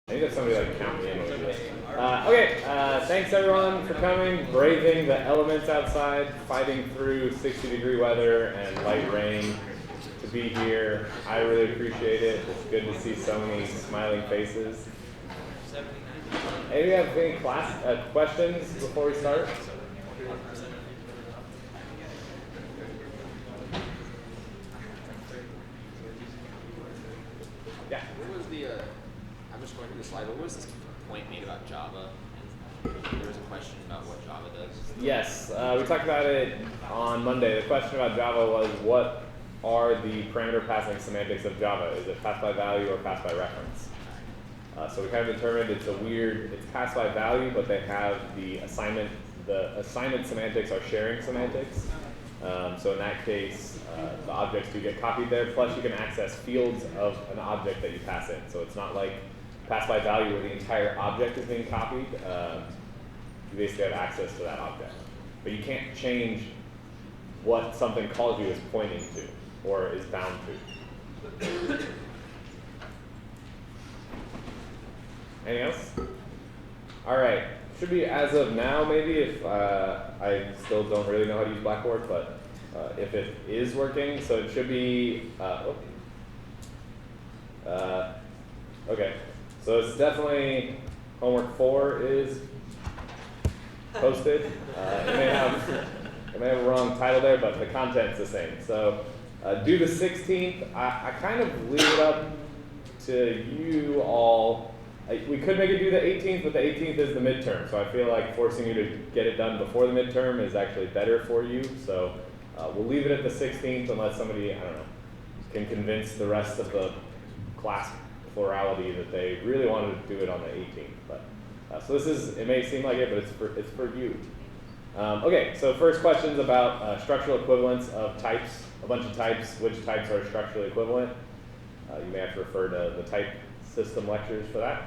I need to have somebody like count me in. Okay, thanks everyone for coming, braving the elements outside, fighting through 60-degree weather and light rain to be here. I really appreciate it. It's good to see so many smiling faces. Hey, do you have any class questions before we start? Yeah. What was the, I'm just going through the slide, but what was this point made about Java? And there was a question about what Java does. Yes, we talked about it on Monday. The question about Java was, what are the parameter passing semantics of Java? Is it pass by value or pass by reference? So we kind of determined it's pass by value, but they have the assignment semantics are sharing semantics. So in that case, the objects do get copied there, plus you can access fields of an object that you pass in. So it's not like pass by value where the entire object is being copied. You basically have access to that object. But you can't change what something calls you is pointing to or is bound to. Anything else? All right. Should be as of now, maybe, if I still don't really know how to use Blackboard, but if it is working, so it should be, okay. So it's definitely homework 4 is posted. It may have a wrong title there, but the content's the same. So due the 16th, I kind of leave it up to you all. We could make it due the 18th, but the 18th is the midterm, so I feel like forcing you to get it done before the midterm is actually better for you. So we'll leave it at the 16th unless somebody, I don't know, can convince the rest of the class plurality that they really wanted to do it on the 18th. But so this is, it may seem like it, but it's for you. Okay, so first question's about structural equivalence of types, a bunch of types, which types are structurally equivalent. You may have to refer to the type system lectures for that.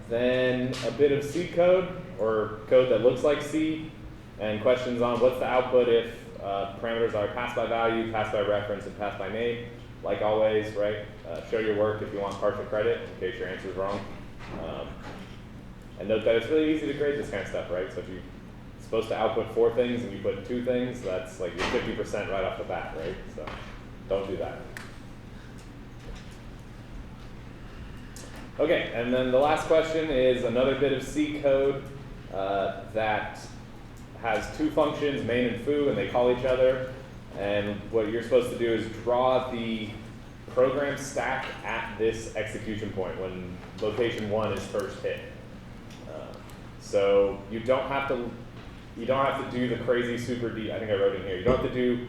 Then a bit of C code, or code that looks like C, and questions on what's the output if parameters are passed by value, passed by reference, and passed by name. Like always, right? Show your work if you want partial credit, in case your answer is wrong. And note that it's really easy to grade this kind of stuff, right? So if you're supposed to output 4 things and you put 2 things, that's like your 50% right off the bat, right? So don't do that. Okay, and then the last question is another bit of C code that has 2 functions, main and foo, and they call each other. And what you're supposed to do is draw the program stack at this execution point when location 1 is first hit. So you don't have to do the crazy super deep. I think I wrote in here. You don't have to do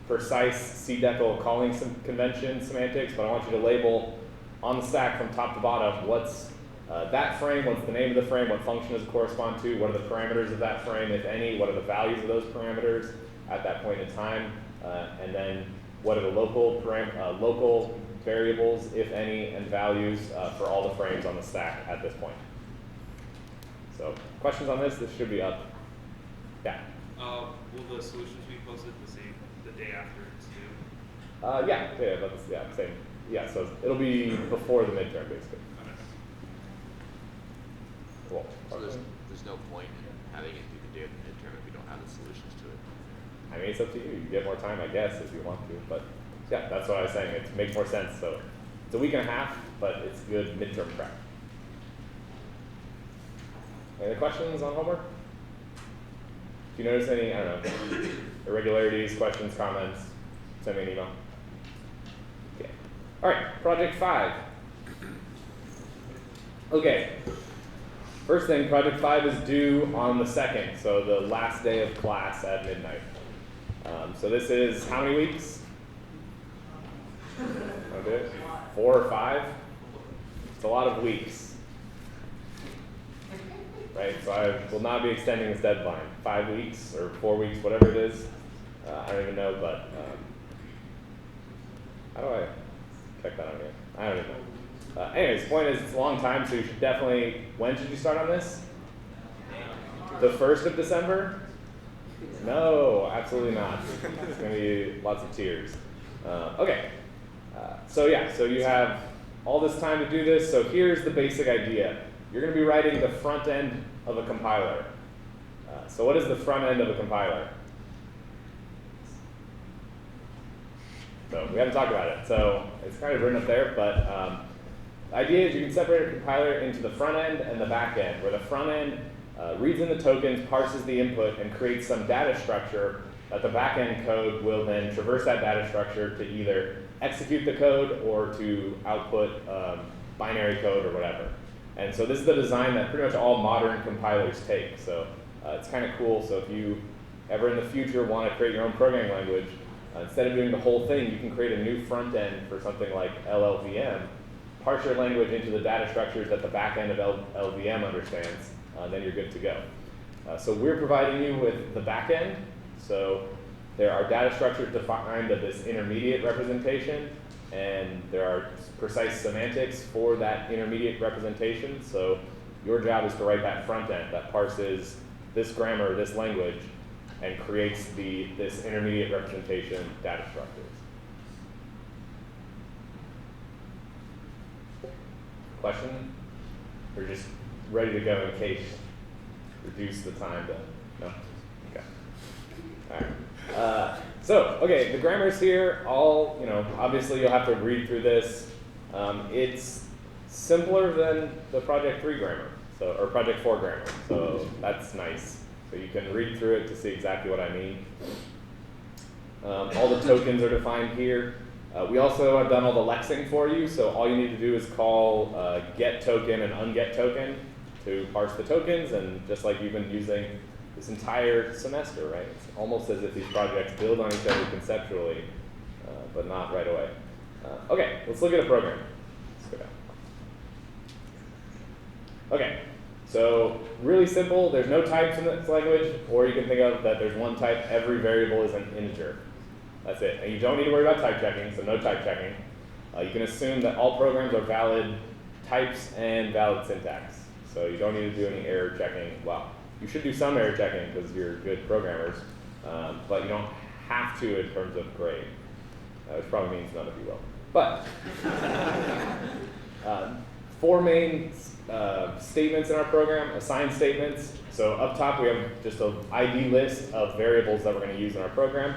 precise cDecl calling convention semantics, but I want you to label on the stack from top to bottom what's that frame, what's the name of the frame, what function does it correspond to, what are the parameters of that frame, if any, what are the values of those parameters at that point in time, and then what are the local variables, if any, and values for all the frames on the stack at this point. So questions on this? This should be up. Yeah? Will the solutions be posted the day after it's due? Same. Yeah, so it'll be before the midterm, basically. Okay. Cool. So there's no point in having it do the day of the midterm if we don't have the solutions to it. I mean, it's up to you. You get more time, I guess, if you want to. But yeah, that's what I was saying. It makes more sense. So it's a week and a half, but it's good midterm prep. Any questions on homework? If you notice any, I don't know, irregularities, questions, comments, send me an email. Okay. All right, project 5. Okay. First thing, project 5 is due on the 2nd, so the last day of class at midnight. So this is how many weeks? Okay. 4 or 5? It's a lot of weeks. Right, so I will not be extending this deadline. 5 weeks or 4 weeks, whatever it is. I don't even know, but how do I check that on here? I don't even know. Anyways, the point is it's a long time, so you should definitely, when should you start on this? The 1st of December? No, absolutely not. It's going to be lots of tears. Okay, so yeah, so you have all this time to do this, so here's the basic idea. You're going to be writing the front end of a compiler. So what is the front end of a compiler? So we haven't talked about it, so it's kind of written up there, but the idea is you can separate a compiler into the front end and the back end, where the front end reads in the tokens, parses the input, and creates some data structure that the back end code will then traverse that data structure to either execute the code or to output binary code or whatever. And so this is the design that pretty much all modern compilers take. So it's kind of cool. So if you ever in the future want to create your own programming language, instead of doing the whole thing, you can create a new front end for something like LLVM, parse your language into the data structures that the back end of LVM understands, then you're good to go. So we're providing you with the back end. So there are data structures defined of this intermediate representation, and there are precise semantics for that intermediate representation. So your job is to write that front end that parses this grammar, this language, and creates this intermediate representation data structures. Question? Or just ready to go in case reduce the time to, no? Okay. All right. Okay, the grammar's here. Obviously you'll have to read through this. It's simpler than the Project 3 grammar, or Project 4 grammar, so that's nice. So you can read through it to see exactly what I mean. All the tokens are defined here. We also have done all the lexing for you, so all you need to do is call get token and unget token to parse the tokens, and just like you've been using this entire semester, right? It's almost as if these projects build on each other conceptually, but not right away. Okay, let's look at a program. Let's go down. Okay, so really simple. There's no types in this language, or you can think of that there's one type. Every variable is an integer. That's it. And you don't need to worry about type checking, so no type checking. You can assume that all programs are valid types and valid syntax. So you don't need to do any error checking. Well, you should do some error checking because you're good programmers, but you don't have to in terms of grade, which probably means none of you will. But four main statements in our program, assigned statements. So up top we have just an ID list of variables that we're going to use in our program.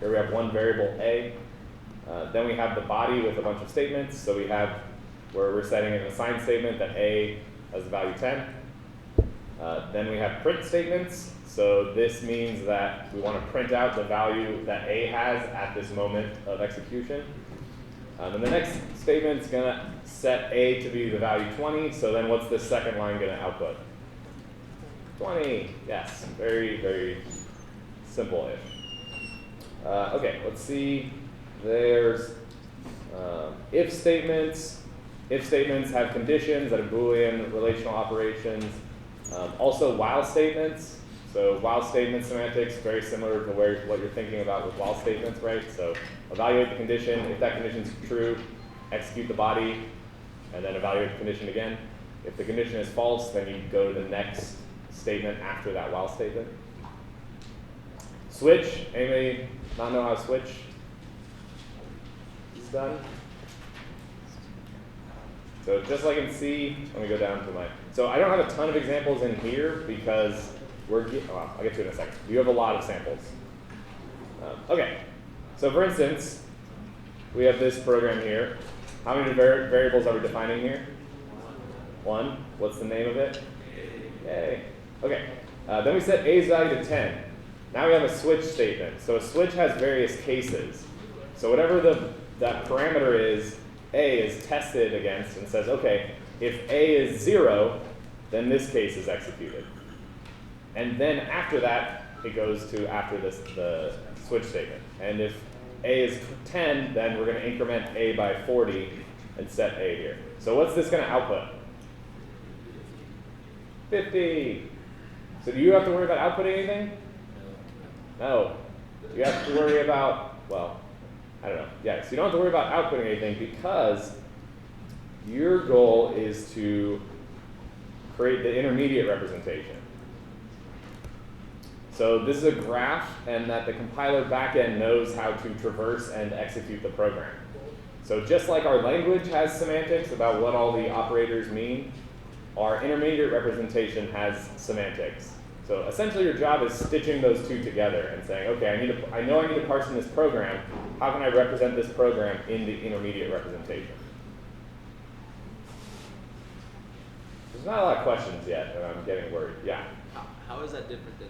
Here we have one variable A. Then we have the body with a bunch of statements. So we have where we're setting an assigned statement that A has the value 10. Then we have print statements. So this means that we want to print out the value that A has at this moment of execution. And the next statement is going to set A to be the value 20. So then what's the second line going to output? 20. Yes, very, very simple-ish. Okay, let's see. There's if statements. If statements have conditions that are Boolean relational operations. Also while statements. So while statement semantics, very similar to what you're thinking about with while statements, right? So evaluate the condition. If that condition is true, execute the body, and then evaluate the condition again. If the condition is false, then you go to the next statement after that while statement. Switch. Anybody not know how switch is done? So just like in C, let me go down to so I don't have a ton of examples in here because I'll get to it in a second. You have a lot of samples. Okay, so for instance, we have this program here. How many variables are we defining here? One. What's the name of it? Yay. Okay, then we set A's value to 10. Now we have a switch statement. So a switch has various cases. So whatever that parameter is, A is tested against and says, okay, if A is 0, then this case is executed. And then after that, it goes to the switch statement. And if A is 10, then we're going to increment A by 40 and set A here. So what's this going to output? 50. So do you have to worry about outputting anything? No. You have to worry about, I don't know. Yeah, so you don't have to worry about outputting anything because your goal is to create the intermediate representation. So this is a graph, and that the compiler backend knows how to traverse and execute the program. So just like our language has semantics about what all the operators mean, our intermediate representation has semantics. So essentially your job is stitching those two together and saying, okay, I know I need to parse in this program. How can I represent this program in the intermediate representation? There's not a lot of questions yet, and I'm getting worried. Yeah? How is that different than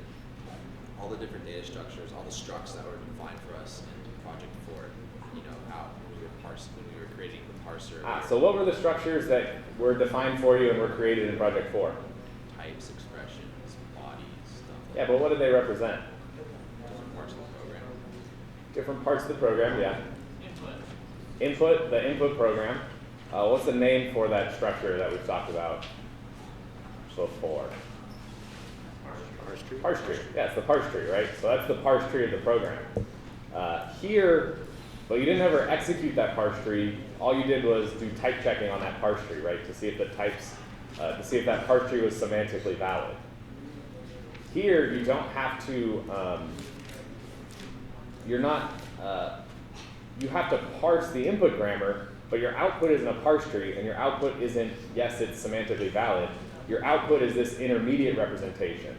all the different data structures, all the structs that were defined for us in Project 4? You know, how when we were creating the parser. So what were the structures that were defined for you and were created in Project 4? Types, expressions, bodies, stuff. Yeah, but what did they represent? Different parts of the program. Different parts of the program, yeah. Input, the input program. What's the name for that structure that we've talked about before? Parse tree. Parse tree. Yeah, it's the parse tree, right? So that's the parse tree of the program. Here, well, you didn't ever execute that parse tree. All you did was do type checking on that parse tree, right? To see if the types, to see if that parse tree was semantically valid. Here, you don't have to, you have to parse the input grammar, but your output isn't a parse tree, and your output isn't, yes, it's semantically valid. Your output is this intermediate representation,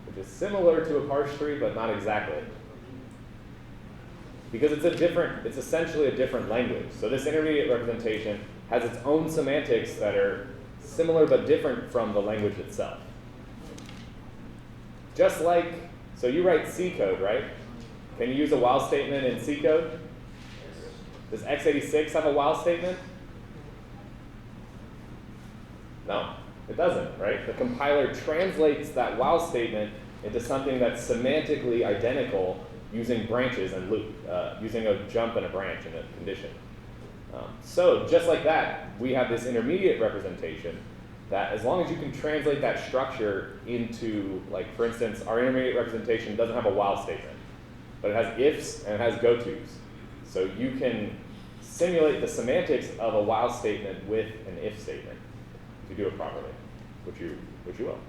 which is similar to a parse tree, but not exactly. Because it's essentially a different language. So this intermediate representation has its own semantics that are similar but different from the language itself. Just like, so you write C code, right? Can you use a while statement in C code? Does x86 have a while statement? No, it doesn't, right? The compiler translates that while statement into something that's semantically identical using branches and loop, using a jump and a branch in a condition. So just like that, we have this intermediate representation that as long as you can translate that structure into, like for instance, our intermediate representation doesn't have a while statement, but it has ifs and it has gotos. So you can simulate the semantics of a while statement with an if statement if you do it properly, which you will.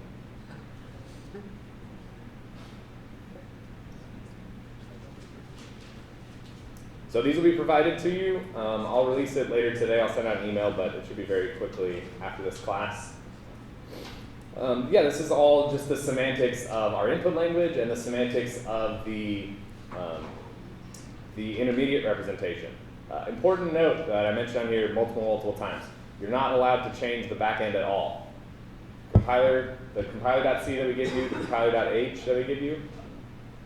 So these will be provided to you. I'll release it later today. I'll send out an email, but it should be very quickly after this class. Yeah, this is all just the semantics of our input language and the semantics of the intermediate representation. Important note that I mentioned on here multiple times. You're not allowed to change the backend at all. The compiler.c that we give you, the compiler.h that we give you,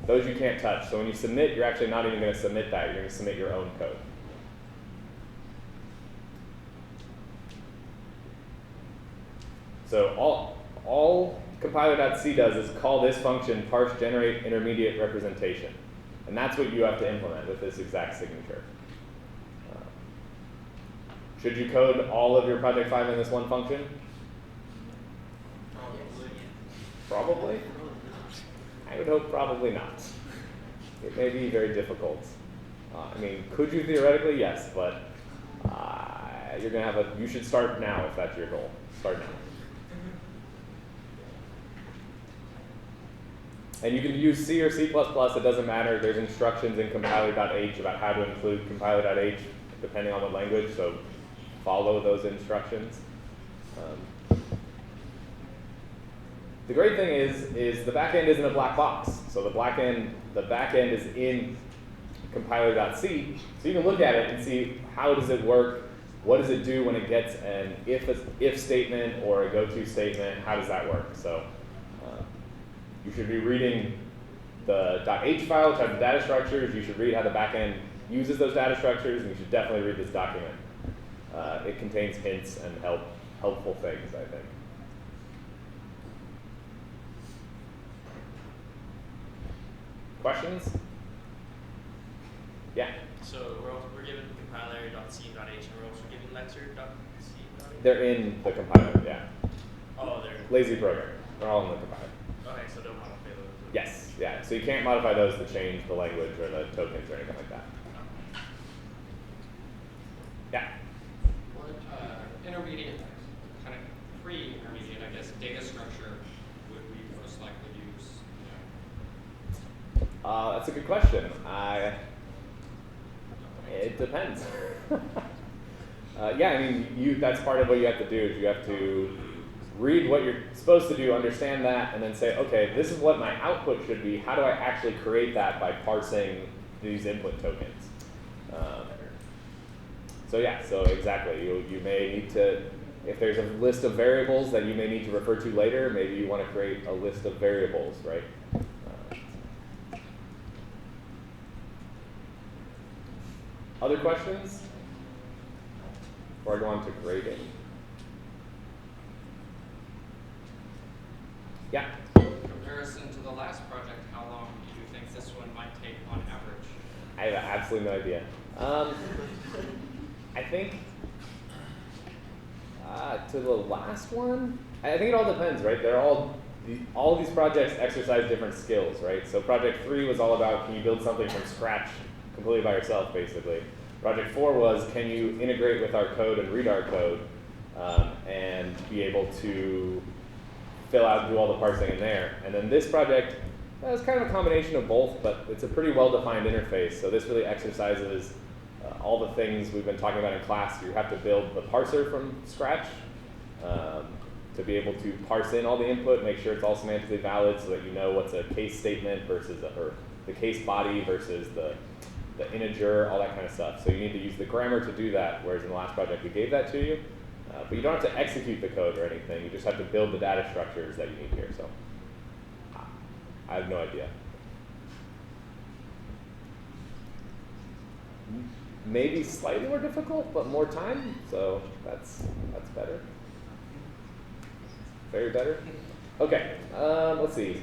those you can't touch. So when you submit, you're actually not even going to submit that. You're going to submit your own code. So all compiler.c does is call this function parse generate intermediate representation. And that's what you have to implement with this exact signature. Should you code all of your Project 5 in this one function? Probably. I would hope probably not. It may be very difficult. I mean, could you theoretically? Yes, but you're gonna have you should start now if that's your goal. Start now. And you can use C or C++, it doesn't matter. There's instructions in compiler.h about how to include compiler.h depending on what language, so follow those instructions. The great thing is the backend isn't a black box. So the backend is in compiler.c, so you can look at it and see how does it work, what does it do when it gets an if statement or a goto statement, how does that work? So you should be reading the .h file, which has the data structures. You should read how the backend uses those data structures, and you should definitely read this document. It contains hints and helpful things, I think. Questions? Yeah? So we're given compiler.c and .h, and we're also given lecture.c. They're in the compiler, yeah. Oh, they're... Lazy program. They're all in the compiler. Okay, so don't modify those. Yes, yeah. So you can't modify those to change the language or the tokens or anything like that. Yeah? What intermediate, kind of pre-intermediate, I guess, data structure would we most likely use? That's a good question. It depends. Yeah, I mean, that's part of what you have to do. Is you have to read what you're supposed to do, understand that, and then say, okay, this is what my output should be. How do I actually create that by parsing these input tokens? So yeah, so exactly. You may need to, if there's a list of variables that you may need to refer to later, maybe you want to create a list of variables, right? Other questions? Before I go on to grading. Yeah? In comparison to the last project, how long do you think this one might take on average? I have absolutely no idea. I think to the last one, I think it all depends, right? All of these projects exercise different skills, right? So project 3 was all about, can you build something from scratch completely by yourself, basically. Project 4 was, can you integrate with our code and read our code and be able to fill out and do all the parsing in there. And then this project, it's kind of a combination of both, but it's a pretty well-defined interface. So this really exercises all the things we've been talking about in class. You have to build the parser from scratch to be able to parse in all the input, make sure it's all semantically valid so that you know what's a case statement versus or the case body versus the integer, all that kind of stuff. So you need to use the grammar to do that, whereas in the last project we gave that to you. But you don't have to execute the code or anything. You just have to build the data structures that you need here. So I have no idea. Maybe slightly more difficult, but more time. So that's better. Very better. Okay. Let's see.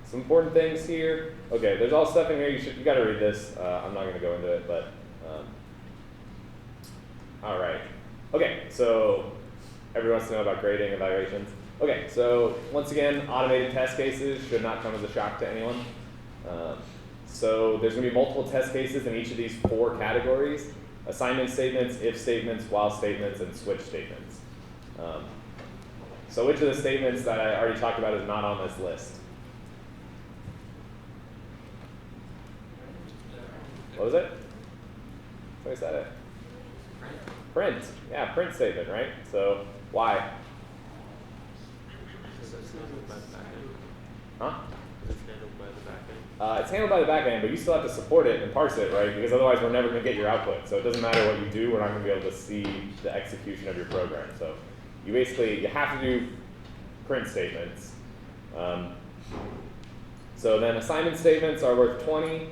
Some important things here. Okay, there's all stuff in here. You got to read this. I'm not going to go into it, but all right. Okay, so everyone wants to know about grading evaluations. Okay, so once again, automated test cases should not come as a shock to anyone. So there's going to be multiple test cases in each of these 4 categories: assignment statements, if statements, while statements, and switch statements. So which of the statements that I already talked about is not on this list? What was it? Somebody said it. Print. Yeah, print statement, right? So why? Huh? It's handled by the back end, but you still have to support it and parse it, right? Because otherwise we're never going to get your output. So it doesn't matter what you do, we're not going to be able to see the execution of your program. So you have to do print statements. So then assignment statements are worth 20.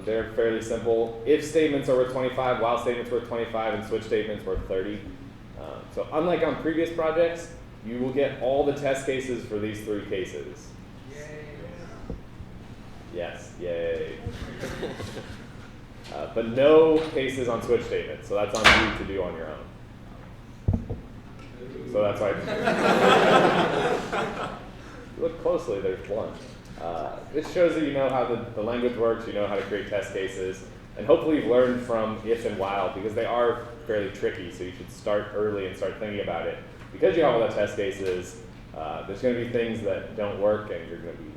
They're fairly simple. If statements are worth 25, while statements worth 25, and switch statements worth 30. So unlike on previous projects, you will get all the test cases for these 3 cases. Yay. Yes, yay. But no cases on switch statements, so that's on you to do on your own. So that's why. Look closely, there's one. This shows that you know how the language works, you know how to create test cases, and hopefully you've learned from if and while, because they are fairly tricky, so you should start early and start thinking about it. Because you have all the test cases, there's going to be things that don't work, and you're going to be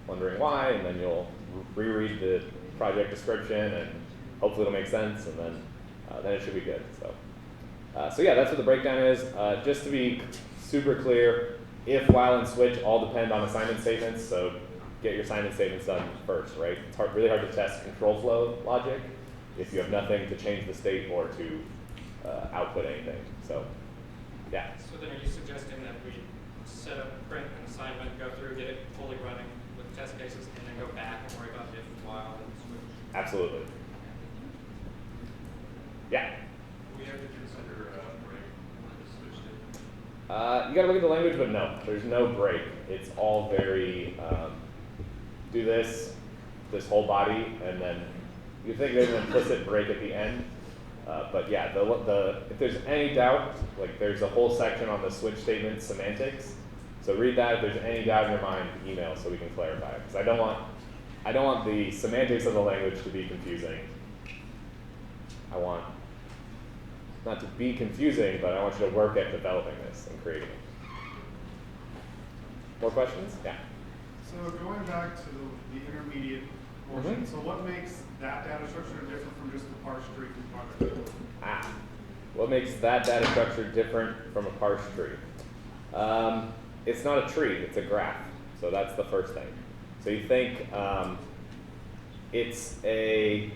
wondering why, and then you'll reread the project description, and hopefully it'll make sense, and then it should be good. So yeah, that's what the breakdown is. Just to be super clear, if, while, and switch all depend on assignment statements, so get your assignment statements done first, right? It's really hard to test control flow logic if you have nothing to change the state or to output anything. So, yeah. So then are you suggesting that we set up print and assignment, go through, get it fully running with test cases, and then go back and worry about if, while, and switch? Absolutely. Yeah. We have to consider break when it's switched in. You got to look at the language, but no, there's no break. It's all very do this whole body, and then you think there's an implicit break at the end. But yeah, if there's any doubt, like there's a whole section on the switch statement semantics. So read that. If there's any doubt in your mind, email so we can clarify. Because I don't want the semantics of the language to be confusing. I want not to be confusing, but I want you to work at developing this and creating it. More questions? Yeah. So going back to the intermediate portion, so what makes that data structure different from just the parse tree component? What makes that data structure different from a parse tree? It's not a tree, it's a graph. So that's the first thing. So you think it's a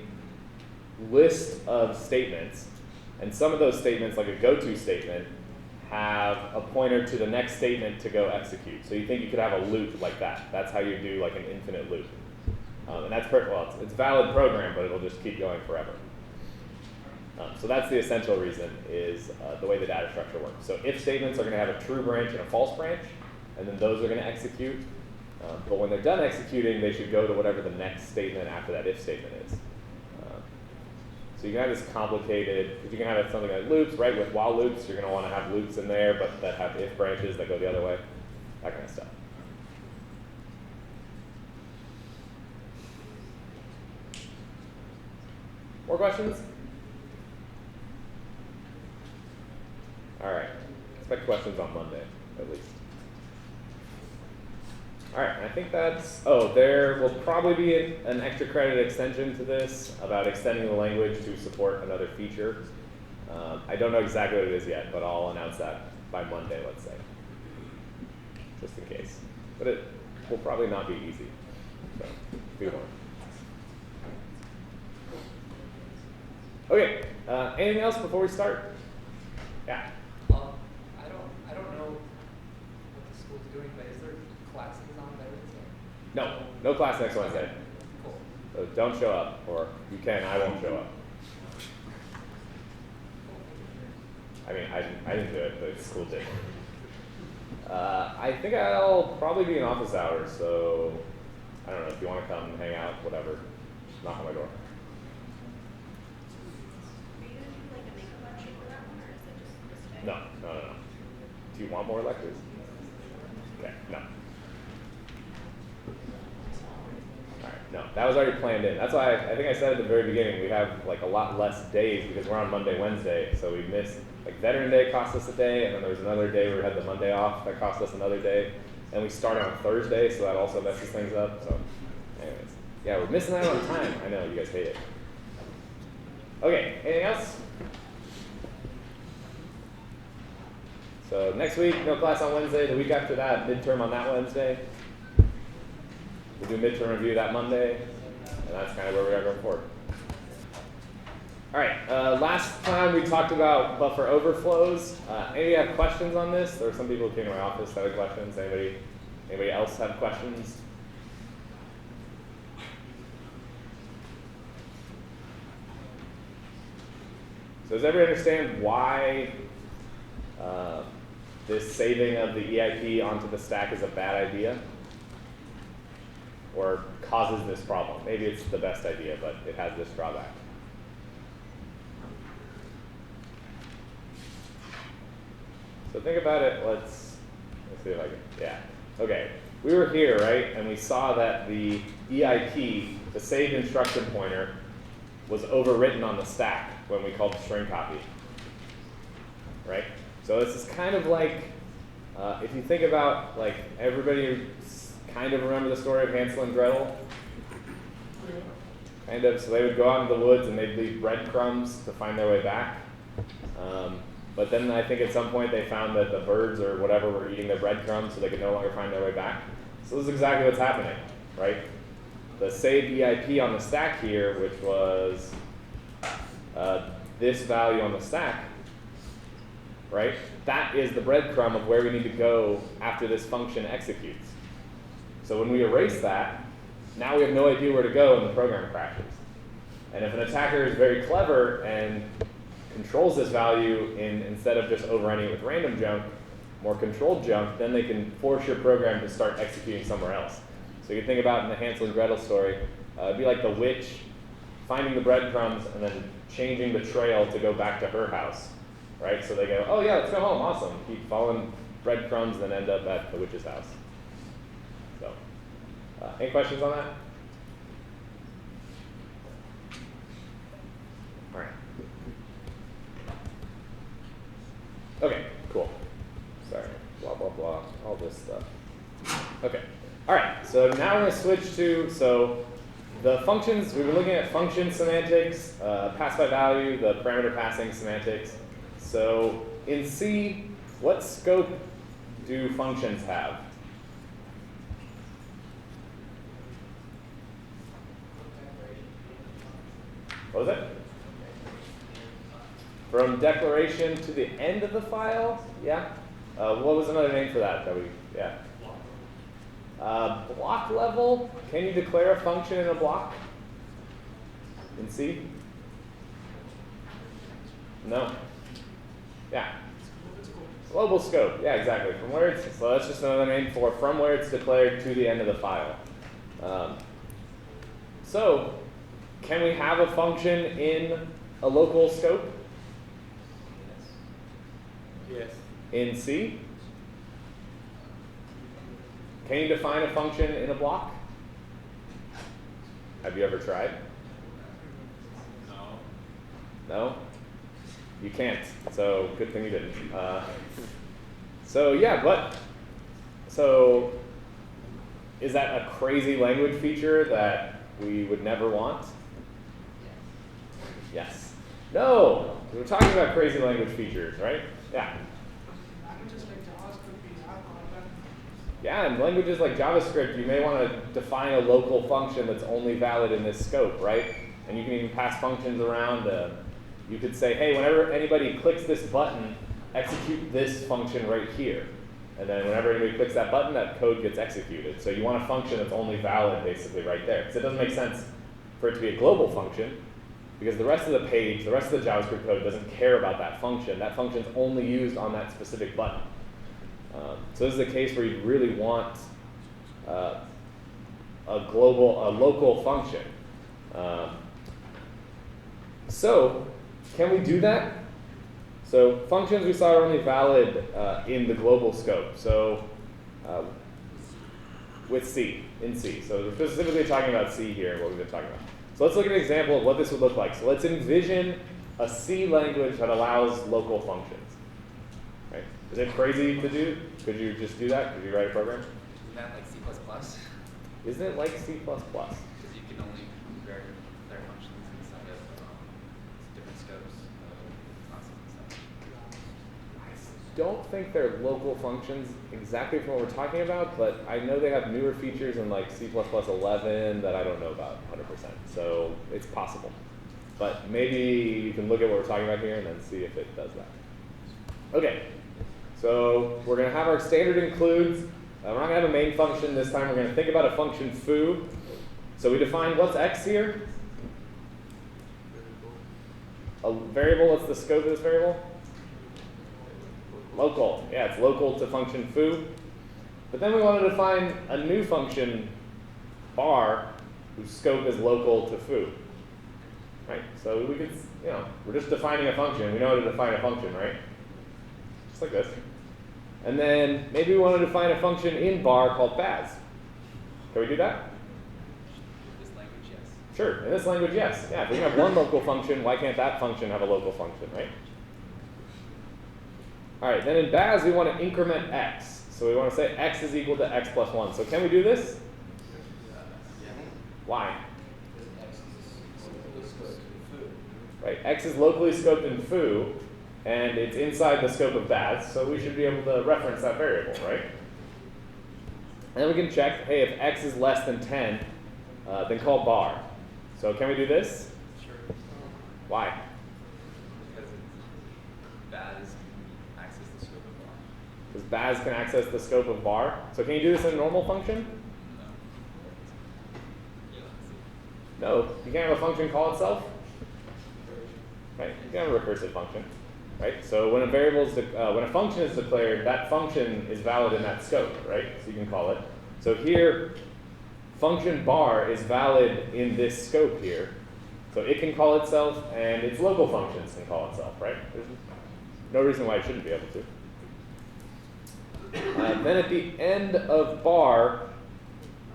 list of statements, and some of those statements, like a go-to statement, have a pointer to the next statement to go execute. So you think you could have a loop like that. That's how you do like an infinite loop. And that's, well, it's a valid program, but it'll just keep going forever. So that's the essential reason, is the way the data structure works. So if statements are going to have a true branch and a false branch, and then those are going to execute. But when they're done executing, they should go to whatever the next statement after that if statement is. So you can have this complicated, because you can have something like loops, right? With while loops, you're going to want to have loops in there, but that have if branches that go the other way, that kind of stuff. More questions? All right. Expect questions on Monday, at least. All right, I think that's, there will probably be an extra credit extension to this about extending the language to support another feature. I don't know exactly what it is yet, but I'll announce that by Monday, let's say, just in case. But it will probably not be easy, so do more. Okay, anything else before we start? Yeah. I don't know what the school's doing, but is there classes on Wednesday? No class next Wednesday. Cool. So don't show up, or you can, I won't show up. I mean, I didn't do it, but the school did. I think I'll probably be in office hours, so I don't know, if you want to come hang out, whatever, just knock on my door. Are you going to do like a makeup lecture for that one, or is it just this day? No. Do you want more lectures? Okay, no. Alright, no, that was already planned in. That's why I think I said at the very beginning, we have like a lot less days because we're on Monday, Wednesday, so we missed, like Veteran Day cost us a day, and then there was another day where we had the Monday off that cost us another day, and we start on Thursday, so that also messes things up, so anyways. Yeah, we're missing out on time. I know, you guys hate it. Okay, anything else? So next week, no class on Wednesday. The week after that, midterm on that Wednesday. We'll do midterm review that Monday, and that's kind of where we are going forward. All right, last time we talked about buffer overflows. Anybody have questions on this? There were some people who came to my office that had questions. Anybody else have questions? So does everybody understand why this saving of the EIP onto the stack is a bad idea? Or causes this problem? Maybe it's the best idea, but it has this drawback. So think about it, let's see if I can, yeah. Okay, we were here, right? And we saw that the EIP, the saved instruction pointer, was overwritten on the stack when we called string copy, right? So this is kind of like, if you think about, like, everybody kind of remember the story of Hansel and Gretel? Kind of, so they would go out into the woods and they'd leave breadcrumbs to find their way back. But then I think at some point they found that the birds or whatever were eating their breadcrumbs, so they could no longer find their way back. So this is exactly what's happening, right? The saved EIP on the stack here, which was this value on the stack, right? That is the breadcrumb of where we need to go after this function executes. So when we erase that, now we have no idea where to go and the program crashes. And if an attacker is very clever and controls this value instead of just overrunning it with random junk, more controlled junk, then they can force your program to start executing somewhere else. So you can think about in the Hansel and Gretel story, it'd be like the witch finding the breadcrumbs and then changing the trail to go back to her house, right? So they go, oh yeah, let's go home, awesome. Keep following breadcrumbs and end up at the witch's house. So, any questions on that? All right. Okay, cool. Sorry, blah, blah, blah, all this stuff. Okay, all right, so now we're going to switch to, so the functions, we were looking at function semantics, pass by value, the parameter passing semantics. So in C, what scope do functions have? What was it? From declaration to the end of the file? Yeah. What was another name for that? Yeah. Block level. Can you declare a function in a block? In C? No. Yeah. Global scope. Yeah, exactly. From where it's, so that's just another name for from where it's declared to the end of the file. So, can we have a function in a local scope? Yes. In C? Can you define a function in a block? Have you ever tried? No. No? You can't. So good thing you didn't. So is that a crazy language feature that we would never want? Yes. No. We're talking about crazy language features, right? Yeah. Languages like JavaScript, we have content. Yeah, in languages like JavaScript, you may want to define a local function that's only valid in this scope, right? And you can even pass functions around. You could say, hey, whenever anybody clicks this button, execute this function right here. And then whenever anybody clicks that button, that code gets executed. So you want a function that's only valid basically right there. Because it doesn't make sense for it to be a global function, because the rest of the page, the rest of the JavaScript code doesn't care about that function. That function's only used on that specific button. So this is a case where you really want a local function. So can we do that? So functions we saw are only valid in the global scope. So with C, in C. So we're specifically talking about C here, what we've been talking about. So let's look at an example of what this would look like. So let's envision a C language that allows local functions. Right? Is it crazy to do? Could you just do that? Could you write a program? Isn't that like C++? Isn't it like C++? Because you can only declare functions inside of different scopes of classes and stuff. I don't think they're local functions exactly from what we're talking about, but I know they have newer features in like C++ 11 that I don't know about 100%. So it's possible. But maybe you can look at what we're talking about here and then see if it does that. Okay, so we're going to have our standard includes. We're not going to have a main function this time. We're going to think about a function foo. So we define what's x here? A variable. What's the scope of this variable? Local. Yeah, it's local to function foo. But then we want to define a new function bar whose scope is local to foo. Right? So we could, we're just defining a function. We know how to define a function, right? Just like this. And then maybe we want to define a function in bar called baz. Can we do that? In this language, yes. Sure. In this language, yes. Yeah, if we can have one local function, why can't that function have a local function, right? All right, then in baz, we want to increment x. So we want to say x is equal to x plus 1. So can we do this? Why? Right, x is locally scoped in foo, and it's inside the scope of baz, so we should be able to reference that variable, right? And then we can check, hey, if x is less than 10, then call bar. So can we do this? Sure. Why? Because baz access the scope of bar. Because baz can access the scope of bar. So can you do this in a normal function? No. You can't have a function call itself? Right? You can have a recursive function. Right? So when a function is declared, that function is valid in that scope, right? So you can call it. So here, function bar is valid in this scope here. So it can call itself, and its local functions can call itself, right? There's no reason why it shouldn't be able to. Then at the end of bar,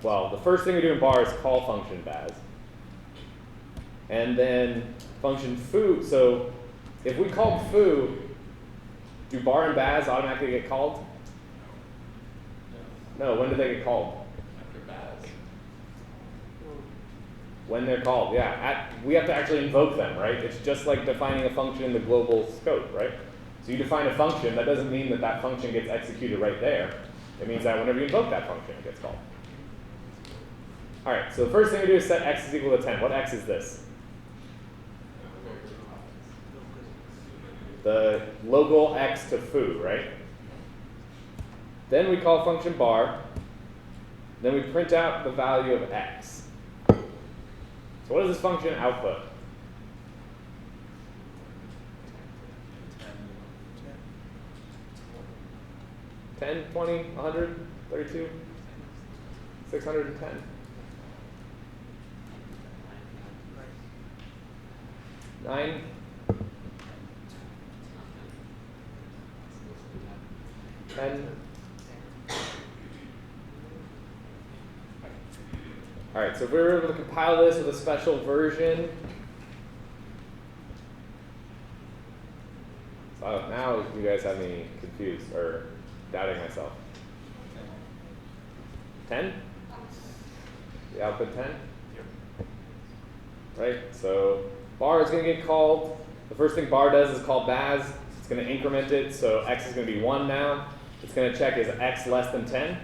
well, the first thing we do in bar is call function baz. And then function foo, so if we called foo, do bar and baz automatically get called? No, when do they get called? After baz. When they're called, yeah. We have to actually invoke them, right? It's just like defining a function in the global scope, right? So you define a function, that doesn't mean that that function gets executed right there. It means that whenever you invoke that function, it gets called. All right, so the first thing we do is set x is equal to 10. What x is this? The local x to foo, right? Then we call function bar. Then we print out the value of x. So what does this function output? 10, 20, 100, 32, 610. 9. All right, so if we were able to compile this with a special version, so now you guys have me confused or doubting myself. 10? The output 10? Right, so bar is going to get called. The first thing bar does is call baz. It's going to increment it, so x is going to be 1 now. It's going to check, is x less than 10?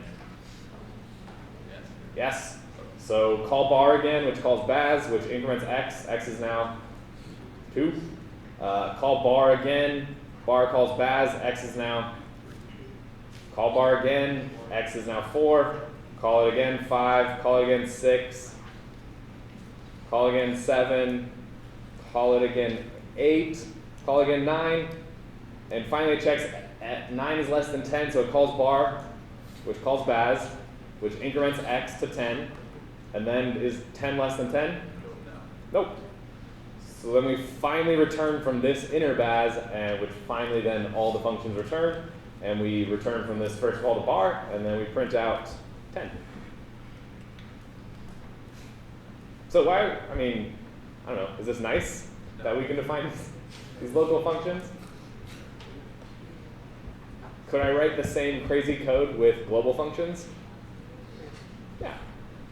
Yes. So call bar again, which calls baz, which increments x. X is now 2. Call bar again. Bar calls baz. X is now. Call bar again. X is now 4. Call it again 5. Call it again 6. Call again 7. Call it again 8. Call again 9. And finally it checks at 9 is less than 10, so it calls bar, which calls baz, which increments x to 10. And then is 10 less than 10? Nope. So then we finally return from this inner baz, and which finally then all the functions return. And we return from this first call to bar, and then we print out 10. So why, I mean, I don't know, is this nice that we can define these local functions? Could I write the same crazy code with global functions? Yeah,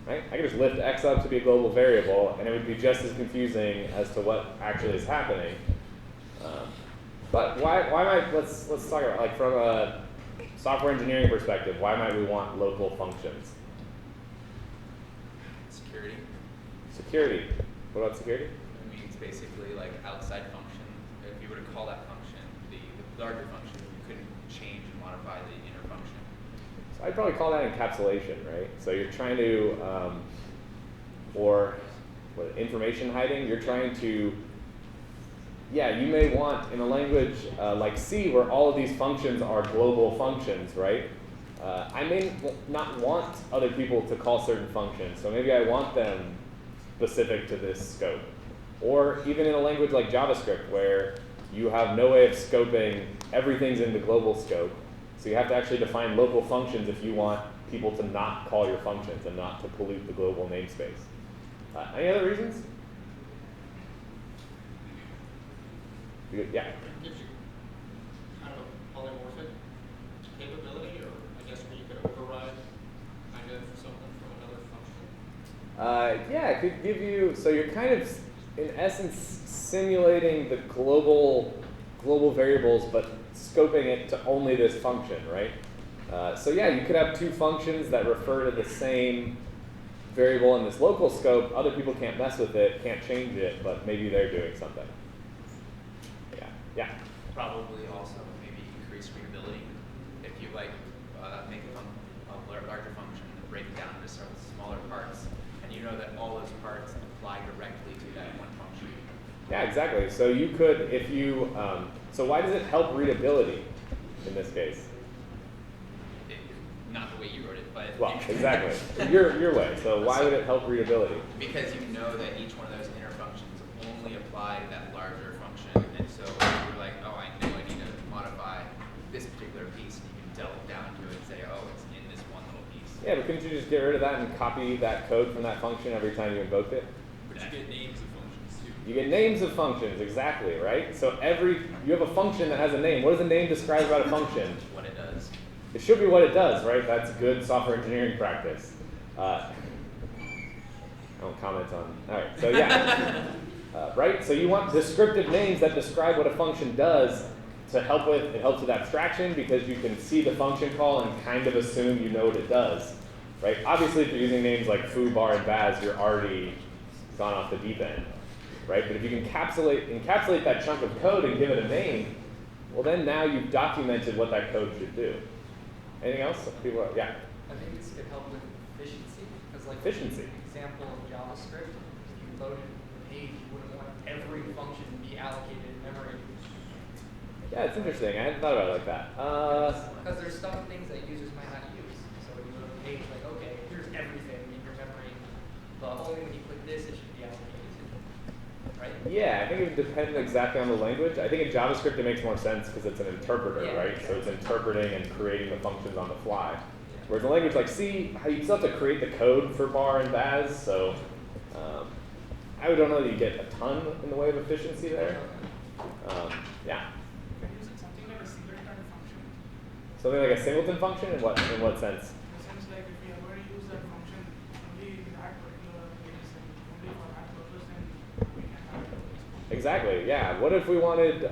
right? I could just lift x up to be a global variable, and it would be just as confusing as to what actually is happening. But why might, let's talk about, like, from a software engineering perspective, why might we want local functions? Security. Security. What about security? It means basically like outside function. If you were to call that function, the larger function, you couldn't change and modify the inner function. So I'd probably call that encapsulation, right? So you're trying to, or what, information hiding, you're trying to, yeah, you may want in a language like C where all of these functions are global functions, right? I may not want other people to call certain functions, so maybe I want them specific to this scope. Or even in a language like JavaScript where you have no way of scoping, everything's in the global scope. So you have to actually define local functions if you want people to not call your functions and not to pollute the global namespace. Any other reasons? Yeah. Gives you kind of a polymorphic capability, or I guess where you could override kind of something from another function. Yeah, it could give you, so you're kind of, in essence, simulating the global variables, but scoping it to only this function, right? So yeah, you could have two functions that refer to the same variable in this local scope. Other people can't mess with it, can't change it, but maybe they're doing something. Yeah. Probably also maybe increase readability. If you like make a larger function and break it down into several smaller parts, and you know that all those parts apply directly to that one function. Yeah, exactly. So you could, if you, so why does it help readability in this case? Not the way you wrote it, but well, exactly. your way. So why would it help readability? Because you know that each one of those inner functions only apply to that larger function, and so you're like, oh, I know I need to modify this particular piece, and you can delve down to it and say, oh, it's in this one little piece. Yeah, but couldn't you just get rid of that and copy that code from that function every time you invoked it? But you get names of functions too. You get names of functions, exactly, right? So you have a function that has a name. What does a name describe about a function? What it does. It should be what it does, right? That's good software engineering practice. I won't comment on. All right, so yeah, right? So you want descriptive names that describe what a function does to help with, it helps with abstraction because you can see the function call and kind of assume you know what it does, right? Obviously, if you're using names like foo, bar, and baz, you're already gone off the deep end, right? But if you can encapsulate that chunk of code and give it a name, well, then now you've documented what that code should do. Anything else? People, yeah. I think this could help with efficiency, because like Efficiency. an example of JavaScript, if you loaded a page, you wouldn't want every function to be allocated in memory. Yeah, it's interesting. I hadn't thought about it like that. Because there's some things that users might not use. So when you load a page, like, okay, here's everything in your memory, but only when you click this, it should be allocated, right? Yeah, I think it would depend exactly on the language. I think in JavaScript it makes more sense because it's an interpreter, Yeah, right? So it's exactly. interpreting and creating the functions on the fly. Whereas a language like C, you still have to create the code for bar and baz, so I don't know that you get a ton in the way of efficiency there. Yeah. You can use it something like a singleton function. Something like a singleton function? In what sense? In the sense like if you ever use that function only in that particular case and only for that purpose, then we can have it. Exactly, yeah. What if we wanted,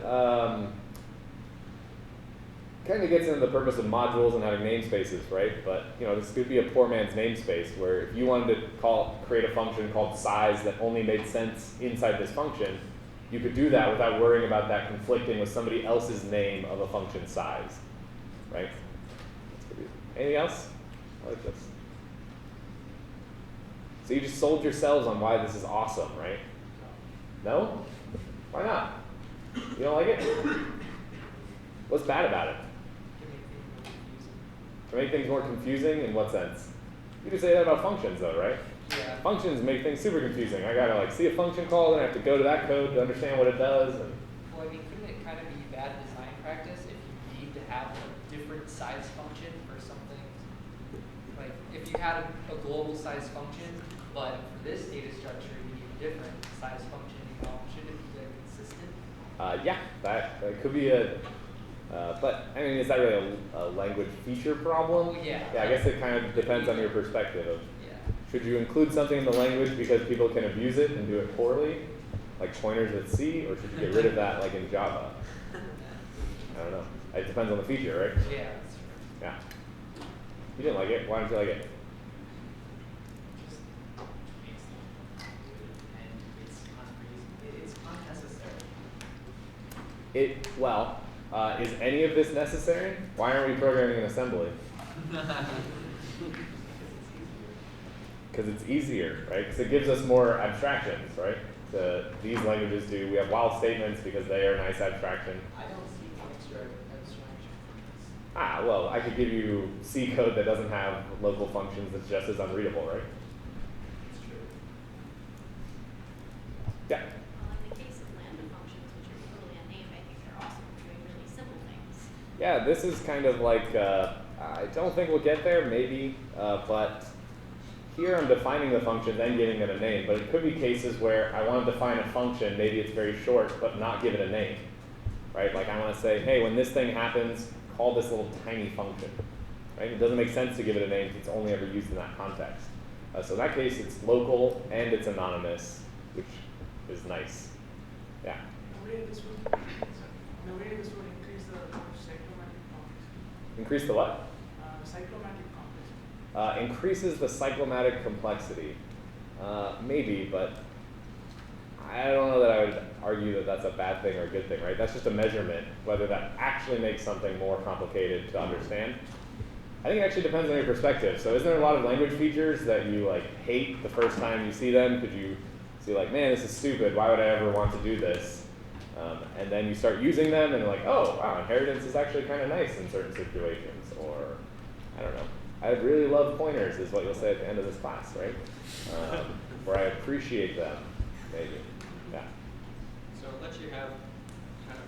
kind of gets into the purpose of modules and having namespaces, right? But, you know, this could be a poor man's namespace where if you wanted to create a function called size that only made sense inside this function, you could do that without worrying about that conflicting with somebody else's name of a function size, right? Anything else? I like this. So you just sold yourselves on why this is awesome, right? No? Why not? You don't like it? What's bad about it? To make things more confusing in what sense? You could say that about functions though, right? Yeah. Functions make things super confusing. I gotta like see a function call, then I have to go to that code to understand what it does. And Well, I mean, couldn't it kind of be bad design practice if you need to have a different size function for something? Like, if you had a global size function, but for this data structure, you need a different size function, shouldn't it be like, consistent? yeah, that could be a. But I mean, is that really a language feature problem? Well, yeah. Yeah, I guess it kind of depends on your perspective of. Yeah. Should you include something in the language because people can abuse it and do it poorly, like pointers with C, or should you get rid of that like in Java? I don't know. It depends on the feature, right? Yeah, that's true. Yeah. You didn't like it. Why didn't you like it? Just makes them complicated and it's unnecessary. Is any of this necessary? Why aren't we programming in assembly? Because it's easier, right? Because it gives us more abstractions, right? These languages do. We have while statements because they are nice abstraction. I don't see the extra abstraction from this. Ah, well, I could give you C code that doesn't have local functions that's just as unreadable, right? It's true. Yeah. Well, in the case of lambda functions, which are totally unnamed, I think they're awesome for doing really simple things. Yeah, this is kind of like, I don't think we'll get there, maybe, but here I'm defining the function, then giving it a name. But it could be cases where I want to define a function, maybe it's very short, but not give it a name, right? Like I want to say, hey, when this thing happens, call this little tiny function, right? It doesn't make sense to give it a name if it's only ever used in that context. So in that case, it's local and it's anonymous, which is nice. Yeah. The way this would increase the cyclomatic complexity. Increase the what? Cyclomatic complexity. Increases the cyclomatic complexity. Maybe, but I don't know that I would argue that that's a bad thing or a good thing, right? That's just a measurement, whether that actually makes something more complicated to understand. I think it actually depends on your perspective. So isn't there a lot of language features that you like hate the first time you see them? Could you see like, man, this is stupid. Why would I ever want to do this? And then you start using them and you're like, oh, wow, inheritance is actually kind of nice in certain situations. Or, I don't know. I really love pointers is what you'll say at the end of this class, right? Where I appreciate them, maybe. Yeah. So it lets you have kind of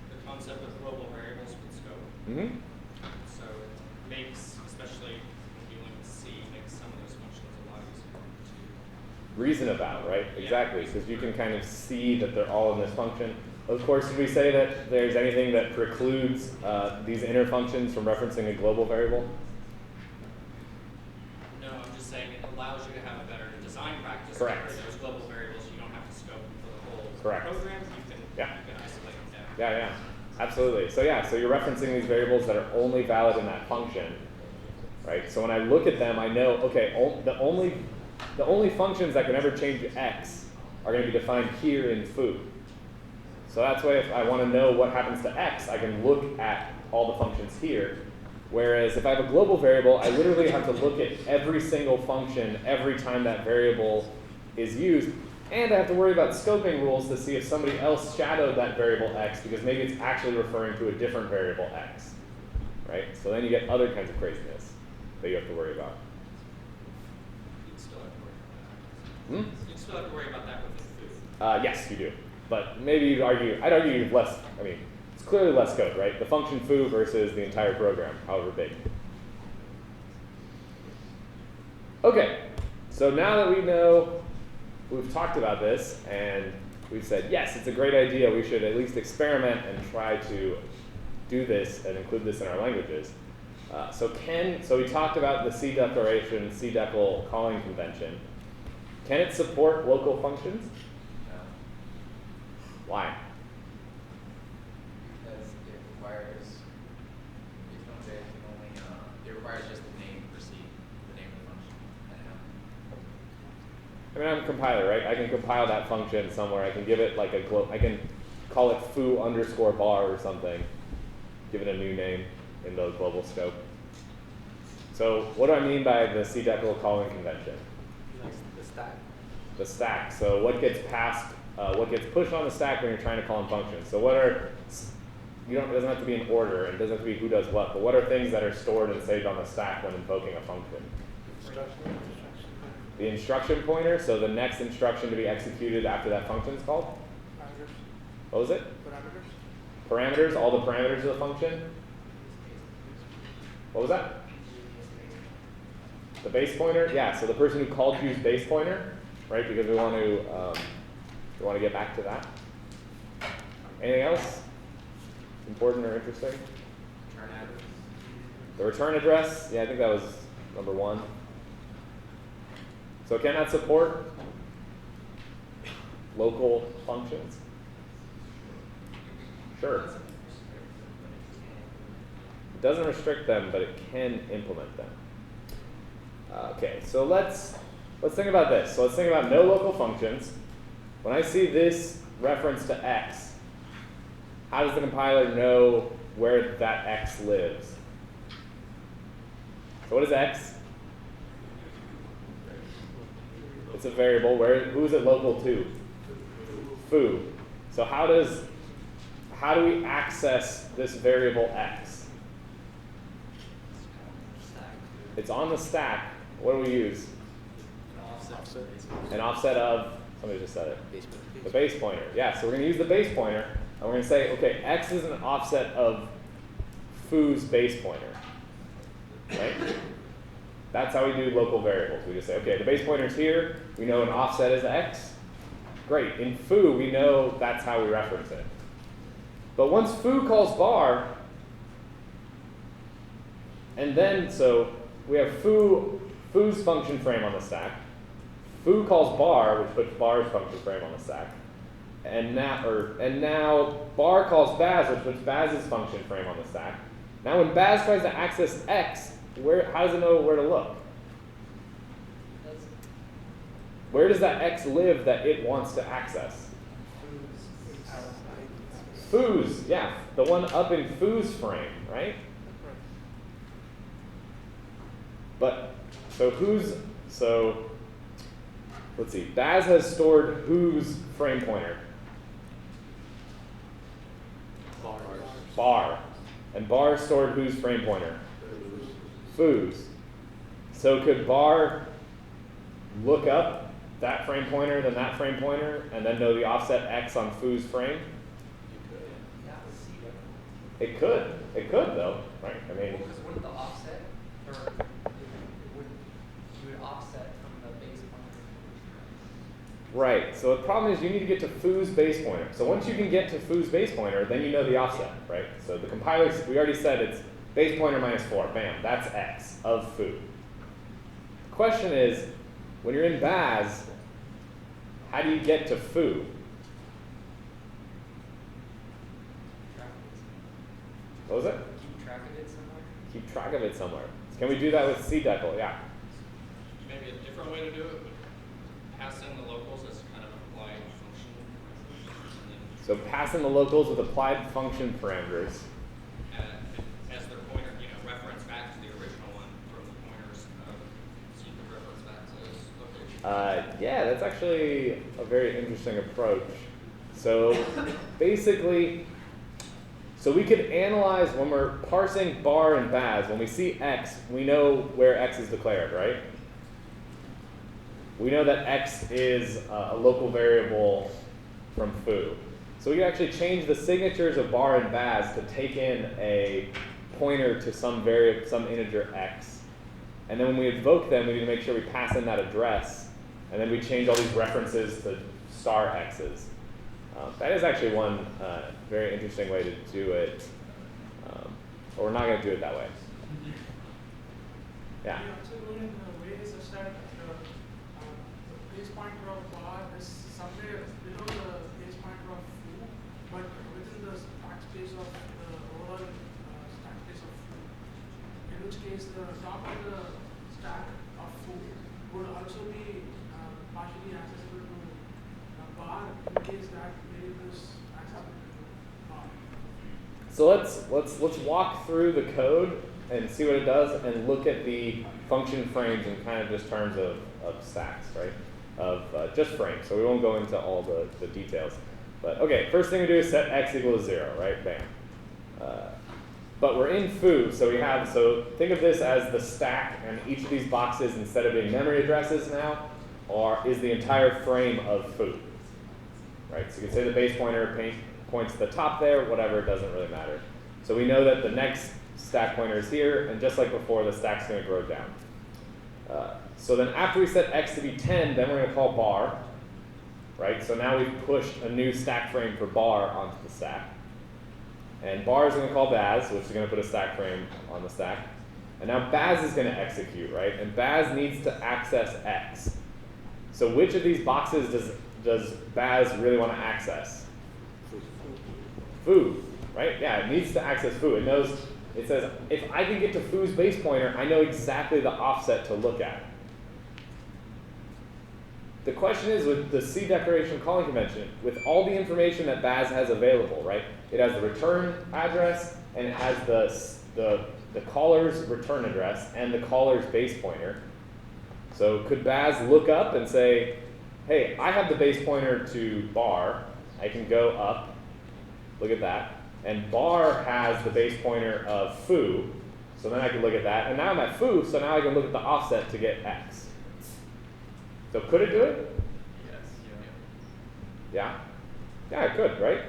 the concept of global variables with scope. Mm-hmm. So it makes, especially when dealing with C, makes some of those functions a lot easier to Reason about, right? Yeah. Exactly, because you can kind of see that they're all in this function. Of course, did we say that there's anything that precludes these inner functions from referencing a global variable? No, I'm just saying it allows you to have a better design practice. Correct. Where those global variables, you don't have to scope for the whole Correct. program. You can Yeah. isolate them down. Yeah, yeah. Absolutely. So yeah, so you're referencing these variables that are only valid in that function, right? So when I look at them, I know, okay, the only functions that can ever change x are going to be defined here in foo. So that's why if I want to know what happens to x, I can look at all the functions here. Whereas if I have a global variable, I literally have to look at every single function every time that variable is used. And I have to worry about scoping rules to see if somebody else shadowed that variable x, because maybe it's actually referring to a different variable x, right? So then you get other kinds of craziness that you have to worry about. You'd still have to worry about that. You'd still have to worry about that within foo. Yes, you do. But maybe I'd argue you have less, I mean, it's clearly less code, right? The function foo versus the entire program, however big. Okay, so now that we know, we've talked about this, and we've said, yes, it's a great idea. We should at least experiment and try to do this and include this in our languages. So we talked about the C declaration, C decl calling convention. Can it support local functions? No. Why? Because it requires, it requires just the name for C, the name of the function. I mean, I'm a compiler, right? I can compile that function somewhere. I can give it like I can call it foo underscore bar or something. Give it a new name in the global scope. So what do I mean by the C decl calling convention? The stack. The stack. So what gets passed, what gets pushed on the stack when you're trying to call in functions. So what are, it doesn't have to be in order, and it doesn't have to be who does what, but what are things that are stored and saved on the stack when invoking a function? The instruction pointer, so the next instruction to be executed after that function is called? Parameters. What was it? Parameters. Parameters, all the parameters of the function. What was that? The base pointer? Yeah, so the person who called use base pointer, right? Because we want to get back to that. Anything else important or interesting? Return address. The return address, yeah, I think that was number 1. So can that support local functions? Sure. It doesn't restrict them, but it can implement them. Okay, so let's think about this. So let's think about no local functions. When I see this reference to x, how does the compiler know where that x lives? So what is x? It's a variable. Who is it local to? Foo. So how do we access this variable x? It's on the stack. What do we use? An offset of, somebody just said it. The base pointer. Yeah, so we're going to use the base pointer, and we're going to say, okay, x is an offset of foo's base pointer. Right? That's how we do local variables. We just say, okay, the base pointer is here. We know an offset is x. Great. In foo, we know that's how we reference it. But once foo calls bar, and then, so we have foo's function frame on the stack. Foo calls bar, which puts bar's function frame on the stack. And now bar calls Baz, which puts Baz's function frame on the stack. Now when Baz tries to access x, how does it know where to look? Where does that x live that it wants to access? Foo's, yeah, the one up in foo's frame, right? But, let's see, Baz has stored whose frame pointer? Bar. And bar stored whose frame pointer? Foo's. So could bar look up that frame pointer, then that frame pointer, and then know the offset x on foo's frame? It could. It could, though, right? I mean, Because wouldn't the offset, or you would offset from the base pointer? right. So the problem is you need to get to foo's base pointer. So once you can get to foo's base pointer, then you know the offset, right? So the compilers, we already said it's base pointer minus 4. Bam, that's x of foo. The question is, when you're in Baz, how do you get to foo? What was it? Keep track of it somewhere. Keep track of it somewhere. Can we do that with cdecal? Yeah. Maybe a different way to do it would pass in the locals as kind of an applied function. And then So pass in the locals with applied function parameters. as their pointer, reference back to the original one from the pointers, so you can reference back to this location. Yeah, that's actually a very interesting approach. So basically, so we could analyze when we're parsing bar and baz, when we see x, we know where x is declared, right? We know that x is a local variable from foo. So we can actually change the signatures of bar and baz to take in a pointer to some integer x. And then when we invoke them, we need to make sure we pass in that address. And then we change all these references to star x's. That is actually one very interesting way to do it. But we're not going to do it that way. Yeah. We also do it in a way such that the base pointer of bar is somewhere below the base pointer of foo, but within the stack space of the overall stack space of foo. In which case, the top of the stack of foo would also be partially accessible to bar in case that variable is accessible to bar. So let's walk through the code and see what it does, and look at the function frames in kind of just terms of stacks, right? Of just frames. So we won't go into all the details. But okay, first thing we do is set x equal to 0, right? Bam. But we're in foo, so think of this as the stack, and each of these boxes, instead of being memory addresses now, is the entire frame of foo. Right? So you can say the base pointer points to the top there, whatever, it doesn't really matter. So we know that the next stack pointer is here, and just like before, the stack's going to grow down. So then after we set x to be 10, then we're going to call bar. Right? So now we've pushed a new stack frame for bar onto the stack. And bar is going to call baz, which is going to put a stack frame on the stack. And now baz is going to execute, right? And baz needs to access x. So which of these boxes does baz really want to access? Foo, right? Yeah, it needs to access foo. It says, if I can get to foo's base pointer, I know exactly the offset to look at. The question is, with the C declaration calling convention, with all the information that baz has available, right? It has the return address, and it has the caller's return address and the caller's base pointer. So could baz look up and say, hey, I have the base pointer to bar. I can go up. Look at that. And bar has the base pointer of foo. So then I can look at that. And now I'm at foo, so now I can look at the offset to get x. So could it do it? Yes. Yeah? Yeah, it could, right?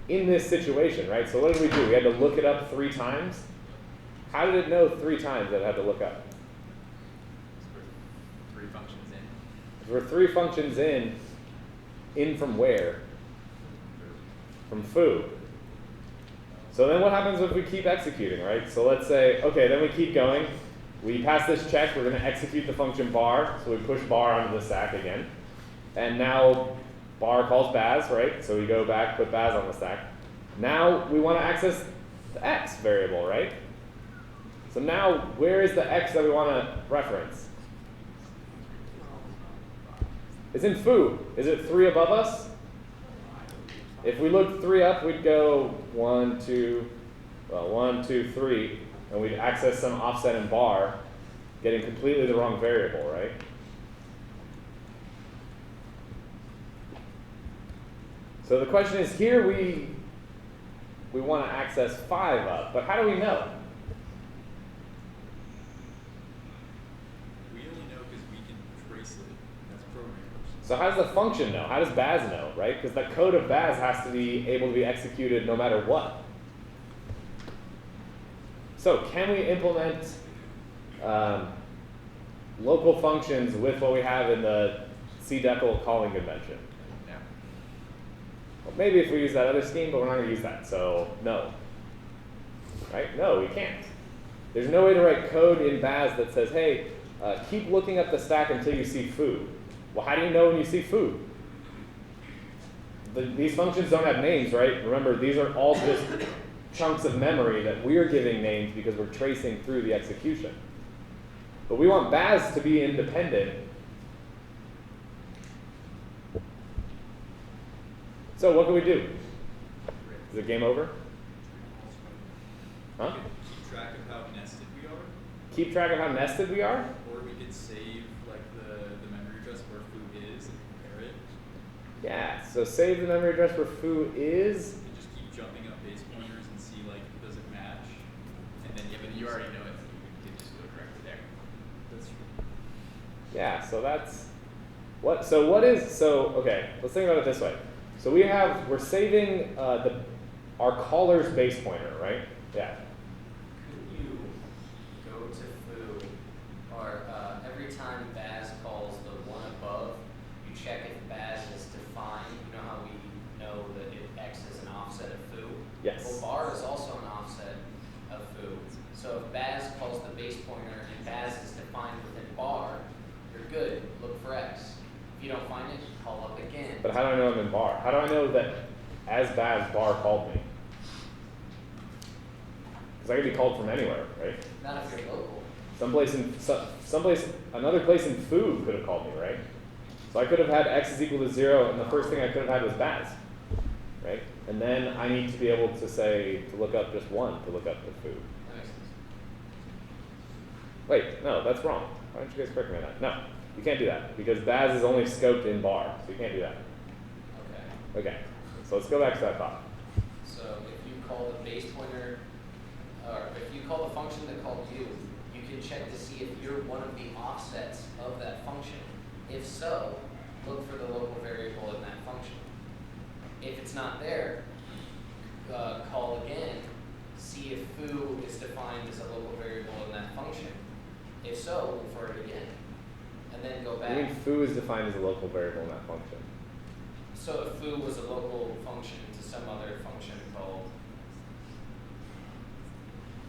In this situation, right? So what did we do? We had to look it up 3 times. How did it know 3 times that it had to look up? So we're 3 functions in. We're 3 functions in from where? From foo. So then what happens if we keep executing, right? So let's say, okay, then we keep going. We pass this check, we're going to execute the function bar, so we push bar onto the stack again. And now bar calls baz, right? So we go back, put baz on the stack. Now we want to access the x variable, right? So now where is the x that we want to reference? It's in foo. Is it 3 above us? If we looked 3 up, we'd go 1, 2, 3, and we'd access some offset in bar, getting completely the wrong variable, right? So the question is, here we want to access 5 up, but how do we know? We only know because we can trace it as programmers. So how does the function know? How does baz know, right? Because the code of baz has to be able to be executed no matter what. So can we implement local functions with what we have in the cdecal calling convention? Yeah. Well, maybe if we use that other scheme, but we're not going to use that, so no. Right? No, we can't. There's no way to write code in baz that says, hey, keep looking up the stack until you see foo. Well, how do you know when you see foo? These functions don't have names, right? Remember, these are all just chunks of memory that we're giving names because we're tracing through the execution. But we want Baz to be independent. So what can we do? Is it game over? Huh? Keep track of how nested we are, Keep track of how nested we are? or we could save like the memory address where foo is and compare it, Yeah, so save the memory address where foo is. and just keep jumping up base pointers and see like does it match, and then Yeah, but you already know it, so you can just do it correctly there. that's Yeah, so that's what. So what is so? Okay, let's think about it this way. So we're saving our caller's base pointer, right? Yeah. Could you go to foo, or every time Baz calls the one above, you check if Baz is defined? You know how we know that X is an offset of foo? Yes. Well, bar is also an offset of foo. So if Baz calls the base pointer and Baz is defined within bar, you're good. Look for X. If you don't find it, call up again. But how do I know I'm in bar? How do I know that as Baz bar called me? Because I could be called from anywhere, right? Not if you're local. Another place in foo could have called me, right? So I could have had X is equal to 0, and the first thing I could have had was Baz, right? And then I need to be able to say, to look up just one, to look up the foo. That makes sense. Wait, no, that's wrong. Why don't you guys correct me on that? No, you can't do that, because Baz is only scoped in bar, so you can't do that. Okay. Okay, so let's go back to that thought. So if you call the base pointer, or if you call the function that called you, you can check to see if you're one of the offsets of that function. If so, look for the local variable in that function. If it's not there, call again, see if foo is defined as a local variable in that function. If so, look for it again, and then go I mean, back. foo is defined as a local variable in that function. So if foo was a local function to some other function called,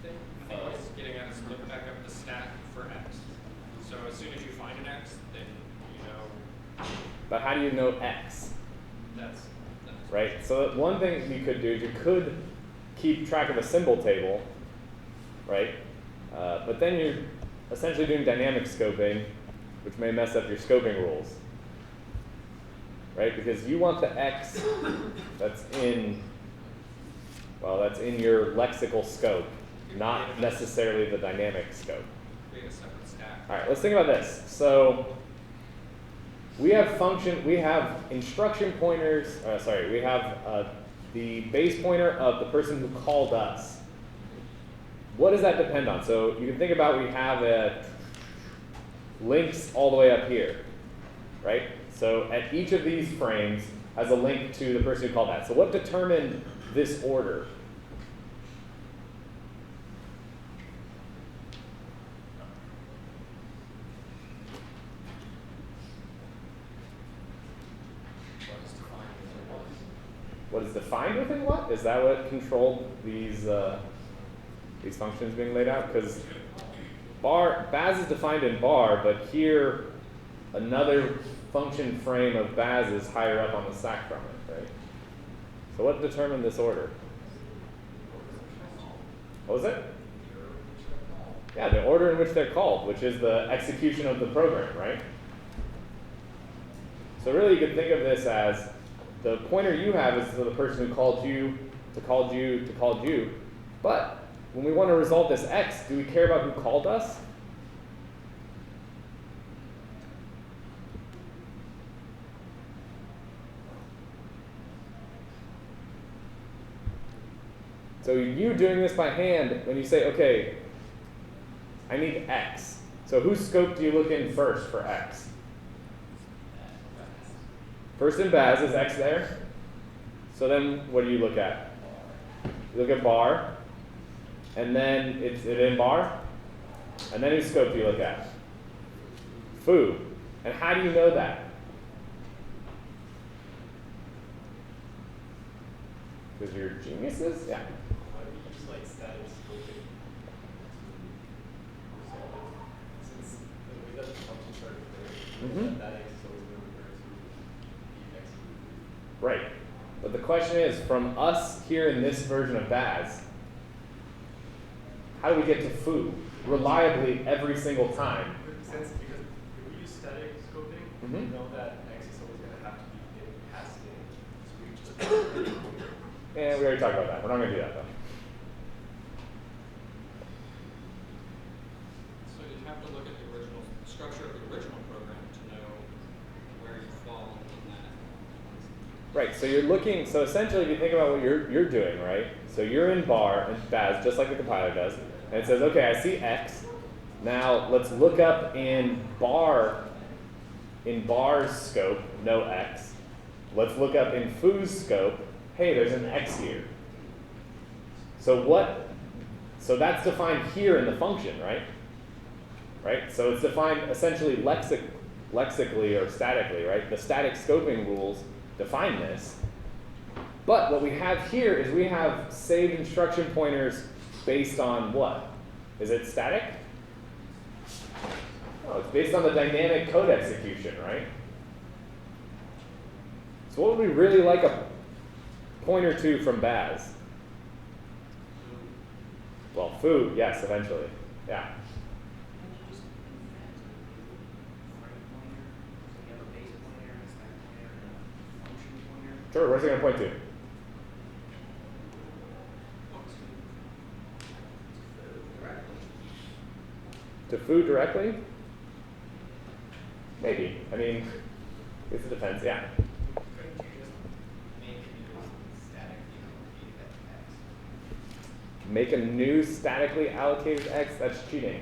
I think what it's getting at is look back up the stack for X. So as soon as you find an X, then you know But how do you know X? that's Right? So one thing you could do is you could keep track of a symbol table, right? But then you're essentially doing dynamic scoping, which may mess up your scoping rules, right? Because you want the X that's in your lexical scope, not necessarily the dynamic scope. create a separate stack. All right, let's think about this. So we have instruction pointers, we have the base pointer of the person who called us. What does that depend on? So you can think about we have links all the way up here, right? So at each of these frames has a link to the person who called that. So what determined this order? What is defined within what? Is that what controlled these functions being laid out? Because Baz is defined in bar, but here another function frame of Baz is higher up on the stack from it, right? So what determined this order? What was it? Yeah, the order in which they're called, which is the execution of the program, right? So really you could think of this as the pointer you have is to the person who called you, to called you, to called you. But when we want to resolve this X, do we care about who called us? So you doing this by hand, when you say, okay, I need X. So whose scope do you look in first for X? First in Baz, is X there? So then what do you look at? You look at bar, and then it's it in bar, and then whose scope do you look at? Foo. And how do you know that? Because you're geniuses? Yeah. Why do we use like static scoping to resolve it? Since the way that the functions are declared, that X is always going to refer to the X. Right. But the question is, from us here in this version of Baz, how do we get to foo reliably every single time? Because if we use static scoping, we know that X is always going to have to be passed in. So we just And we already talked about that. We're not going to do that though. So you'd have to look at the original structure of the original program to know where you fall in that. Right, so you're looking, so essentially if you think about what you're doing, right? So you're in bar and Baz, just like the compiler does, and it says, okay, I see X. Now let's look up in bar's scope, no X. Let's look up in foo's scope, hey, there's an X here. So that's defined here in the function, right? Right, so it's defined essentially lexically or statically, right? The static scoping rules define this. But what we have here is we have saved instruction pointers based on what? Is it static? Oh, it's based on the dynamic code execution, right? So what would we really like a pointer to from Baz? Well, foo, yes, eventually. Yeah. Sure, where's it going to point to? To foo directly? Maybe. I mean, I guess it depends, yeah. Make a new statically allocated X? That's cheating.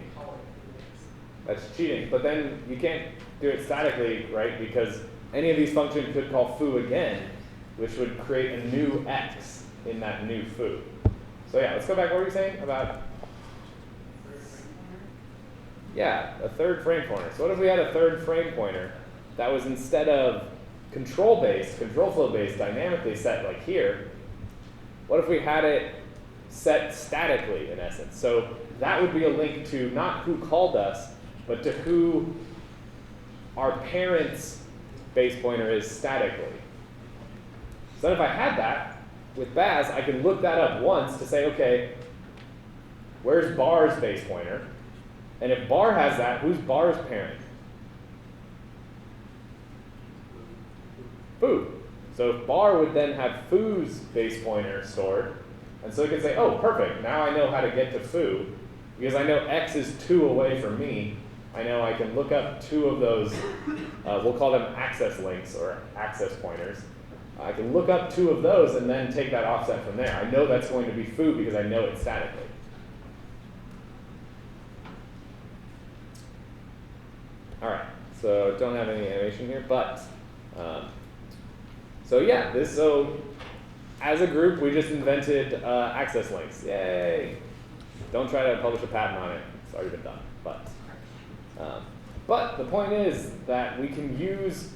That's cheating. But then you can't do it statically, right? Because any of these functions could call foo again, which would create a new X in that new foo. So yeah, let's go back. What were you saying about? Yeah, a third frame pointer. So what if we had a third frame pointer that was instead of control flow based, dynamically set like here? What if we had it set statically in essence? So that would be a link to not who called us, but to who our parent's base pointer is statically. So then if I had that with Baz, I can look that up once to say, okay, where's bar's base pointer? And if bar has that, who's bar's parent? Foo. So if bar would then have foo's base pointer stored, and so it can say, oh, perfect, now I know how to get to foo, because I know X is 2 away from me. I know I can look up 2 of those, we'll call them access links or access pointers. I can look up 2 of those and then take that offset from there. I know that's going to be foo because I know it statically. All right, so don't have any animation here, but so yeah, so as a group, we just invented access links. Yay! Don't try to publish a patent on it; it's already been done. But the point is that we can use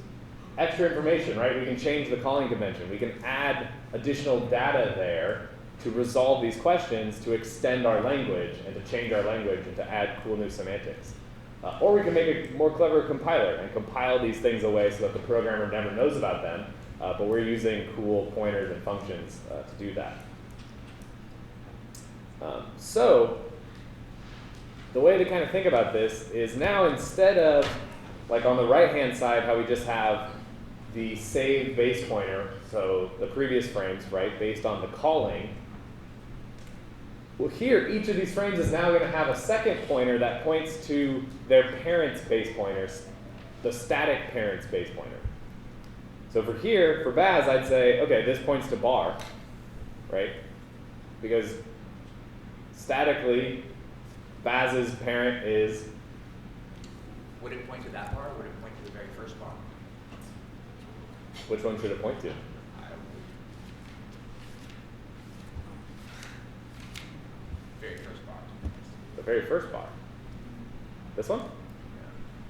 extra information, right? We can change the calling convention. We can add additional data there to resolve these questions, to extend our language, and to change our language, and to add cool new semantics. Or we can make a more clever compiler and compile these things away so that the programmer never knows about them, but we're using cool pointers and functions to do that. So the way to kind of think about this is now instead of, like on the right-hand side, how we just have the save base pointer, so the previous frames, right, based on the calling. Well, here, each of these frames is now going to have a second pointer that points to their parent's base pointers, the static parent's base pointer. So for here, for Baz, I'd say, okay, this points to bar, right? Because statically, Baz's parent is... Would it point to that bar, or would it point to the very first bar? Which one should it point to? Very first bar. The very first bar. This one?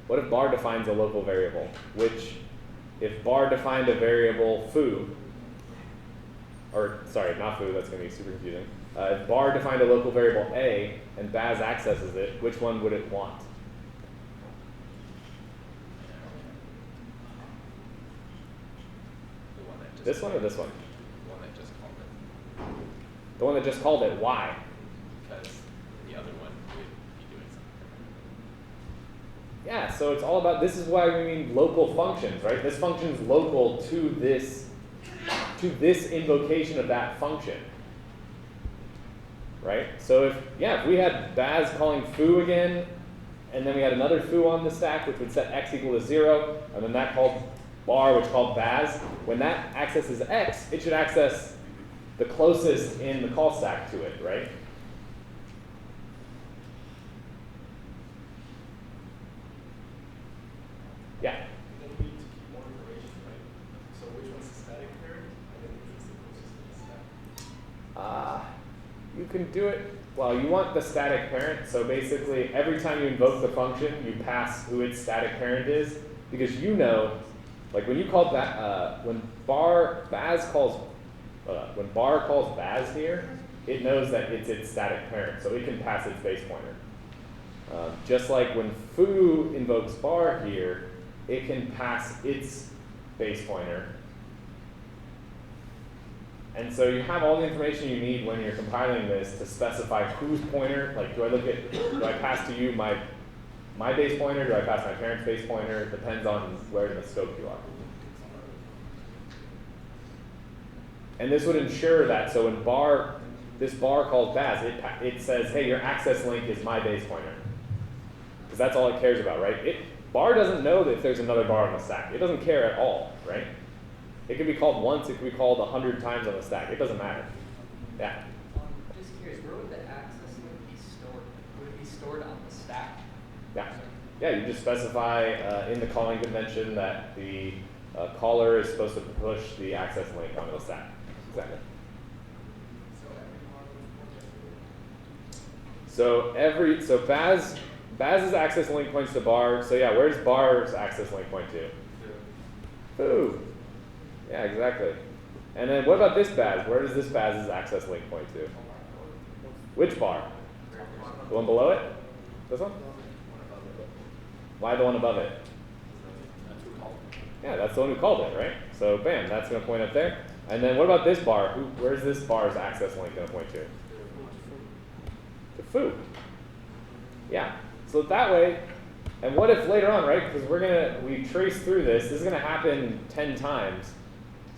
What if bar defines a local variable? Which, if bar defined a variable foo, or sorry, not foo, that's going to be super confusing. If bar defined a local variable a and Baz accesses it, which one would it want? The one that just This one or this one? The one that just called it. The one that just called it. Why? Because the other Yeah, so it's all about, this is why we mean local functions, right? This function's local to this invocation of that function. Right? So if we had Baz calling foo again, and then we had another foo on the stack, which would set x equal to 0, and then that called bar, which called Baz, when that accesses x, it should access the closest in the call stack to it, right? Yeah? Then we need to keep more information, right? So which one's the static parent, and then which one's the closest to the stack? You can do it, well, you want the static parent, so basically every time you invoke the function, you pass who its static parent is, because you know, like when you call that, when bar calls Baz here, it knows that it's its static parent, so it can pass its base pointer. Just like when foo invokes bar here, it can pass its base pointer. And so you have all the information you need when you're compiling this to specify whose pointer, like do I pass to you my base pointer, do I pass my parent's base pointer? It depends on where in the scope you are. And this would ensure that, so when this bar calls Baz, it says, hey, your access link is my base pointer. Because that's all it cares about, right? Bar doesn't know that if there's another bar on the stack. It doesn't care at all, right? It can be called once, it can be called 100 times on the stack. It doesn't matter. Yeah? Just curious, where would the access link be stored? Would it be stored on the stack? Yeah. Yeah, you just specify in the calling convention that the caller is supposed to push the access link onto the stack. Exactly. So Baz's access link points to bar. So yeah, where's bar's access link point to? Foo. Yeah, exactly. And then what about this Baz? Where does this Baz's access link point to? Which bar? The one below it? This one? Why the one above it? Yeah, that's the one who called it, right? So bam, that's going to point up there. And then what about this bar? Where's this bar's access link going to point to? To foo. Yeah. So that way, and what if later on, right? Because we trace through this. This is going to happen 10 times.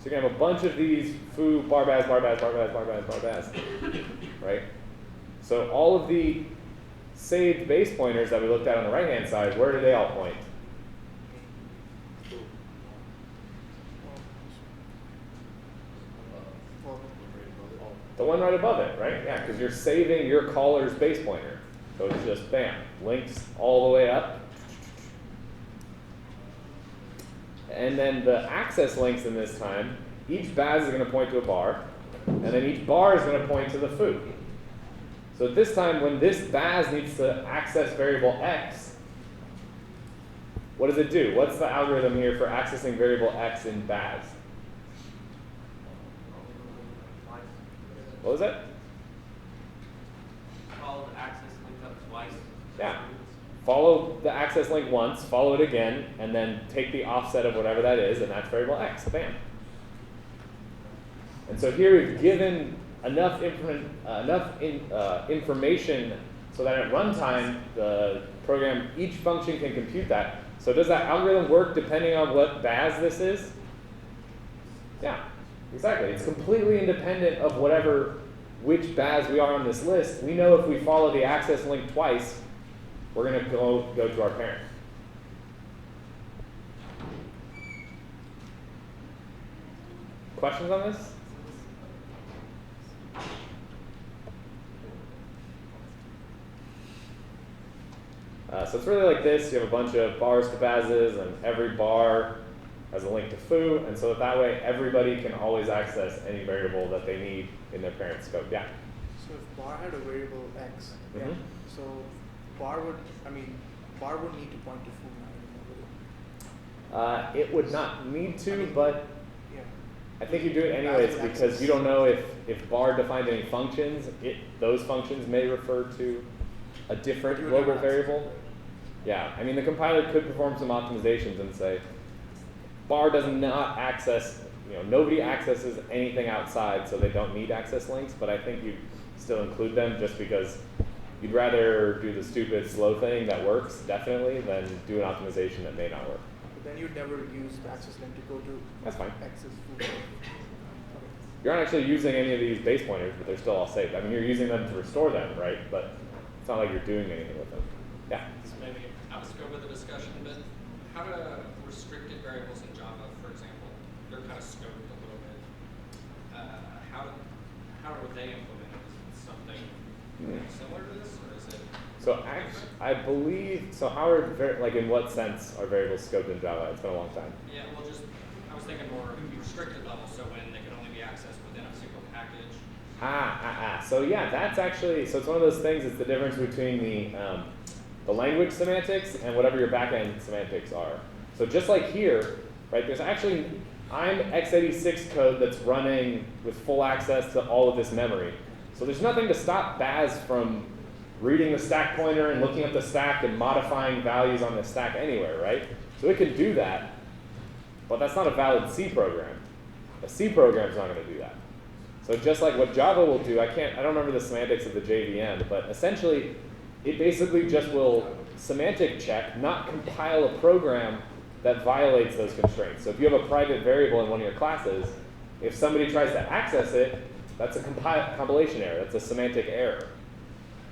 So you're going to have a bunch of these foo, bar Baz, bar Baz, bar Baz, bar Baz, bar Baz, right? So all of the saved base pointers that we looked at on the right-hand side, where do they all point? The one right above it, right? Yeah, because you're saving your caller's base pointer. So it's just, bam, links all the way up. And then the access links in this time, each Baz is going to point to a bar, and then each bar is going to point to the foo. So at this time, when this Baz needs to access variable x, what does it do? What's the algorithm here for accessing variable x in Baz? What was it? Follow the access link up twice. Yeah. Follow the access link once, follow it again, and then take the offset of whatever that is, and that's variable x. Bam. And so here we've given enough information so that at runtime, the program, each function can compute that. So does that algorithm work depending on what Baz this is? Yeah, exactly. It's completely independent of which Baz we are on this list. We know if we follow the access link twice, we're going to go to our parent. Questions on this? So it's really like this. You have a bunch of bars to Bazes, and every bar has a link to foo, and so that way everybody can always access any variable that they need in their parent scope. Yeah? So if bar had a variable x, yeah, Mhm. so bar would need to point to foo now. It would not need to, but Yeah. I think you do it anyways because you don't know if bar defined any functions, those functions may refer to a different You would global never access variable. Yeah, I mean the compiler could perform some optimizations and say bar does not access, nobody accesses anything outside, so they don't need access links, but I think you still include them just because you'd rather do the stupid slow thing that works, definitely, than do an optimization that may not work. But then you'd never use the access link to go to That's fine. access food. You're not actually using any of these base pointers, but they're still all saved. I mean, you're using them to restore them, right? But it's not like you're doing anything with them. Yeah? So maybe out of scope of the discussion, but how do restricted variables in Java, for example, they're kind of scoped a little bit. How are they implemented? Is it something similar to this, or is it? So I believe, so how are, like in what sense are variables scoped in Java? It's been a long time. Yeah, well, just, I was thinking more restricted level, so when they can only be accessed within a single package. So yeah, that's actually, so it's one of those things, it's the difference between the language semantics and whatever your backend semantics are. So just like here, right, there's actually, I'm x86 code that's running with full access to all of this memory. So there's nothing to stop Baz from reading the stack pointer and looking up the stack and modifying values on the stack anywhere, right? So it can do that, but that's not a valid C program. A C program's not going to do that. So just like what Java will do, I don't remember the semantics of the JVM, but essentially it basically just will semantic check, not compile a program that violates those constraints. So if you have a private variable in one of your classes, if somebody tries to access it, that's a compilation error. That's a semantic error.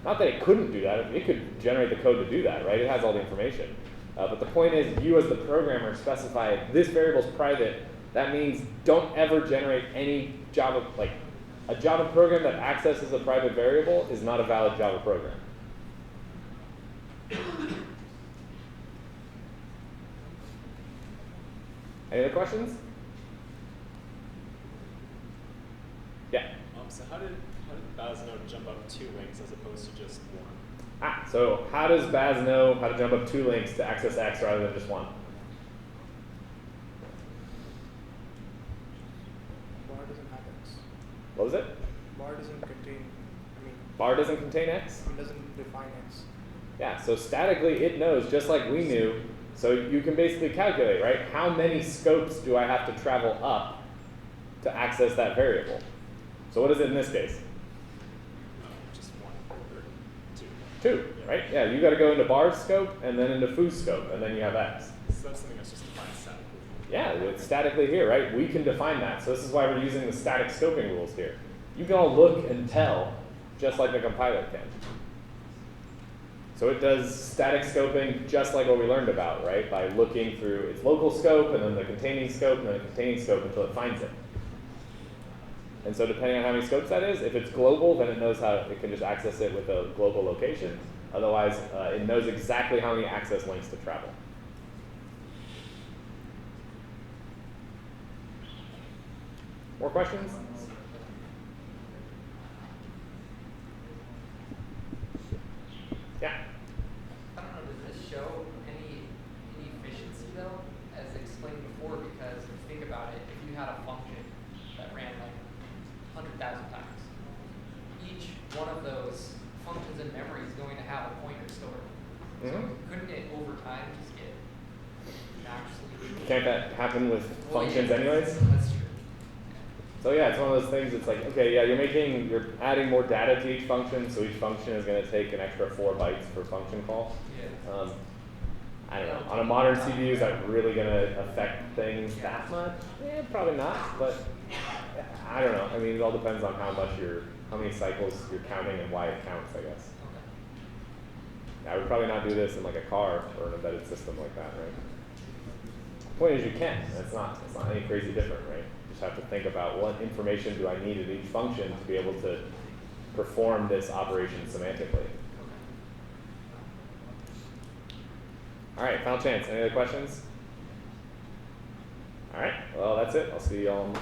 Not that it couldn't do that. It could generate the code to do that, right? It has all the information. But the point is, you as the programmer specify this variable's private. That means don't ever generate any Java, like a Java program that accesses a private variable is not a valid Java program. Any other questions? Yeah. So how did Baz know to jump up 2 links as opposed to just 1? So how does Baz know how to jump up 2 links to access X rather than just 1? Bar doesn't have X. What was it? Bar doesn't contain, Bar doesn't contain X? it doesn't define X. Yeah, so statically it knows, just like we knew. So you can basically calculate, right? How many scopes do I have to travel up to access that variable? So what is it in this case? Just 1 or 2. 2, right? Yeah, you got to go into bar scope and then into foo scope, and then you have X. So that's something that's just defined statically. Yeah, it's statically here, right? We can define that. So this is why we're using the static scoping rules here. You can all look and tell, just like the compiler can. So it does static scoping just like what we learned about, right? By looking through its local scope and then the containing scope and then the containing scope until it finds it. And so depending on how many scopes that is, if it's global, then it knows how it can just access it with a global location. Otherwise, it knows exactly how many access links to travel. More questions? Yeah. I don't know, does this show any efficiency though, as explained before? Because if you think about it, if you had a function that ran like 100,000 times, each one of those functions in memory is going to have a pointer stored. So couldn't it over time just get actually? Can't that happen with Well, functions yeah, anyways? That's true. So yeah, it's one of those things. It's like, okay, yeah, you're adding more data to each function, so each function is going to take an extra 4 bytes per function call. Yeah. I don't know. On a modern CPU, is that really going to affect things that much? Yeah, probably not. But I don't know. I mean, it all depends on how many cycles you're counting and why it counts, I guess. I would probably not do this in like a car or an embedded system like that, right? The point is, you can. It's not any crazy different, right? You just have to think about what information do I need at each function to be able to perform this operation semantically. All right, final chance. Any other questions? All right, well, that's it. I'll see you all.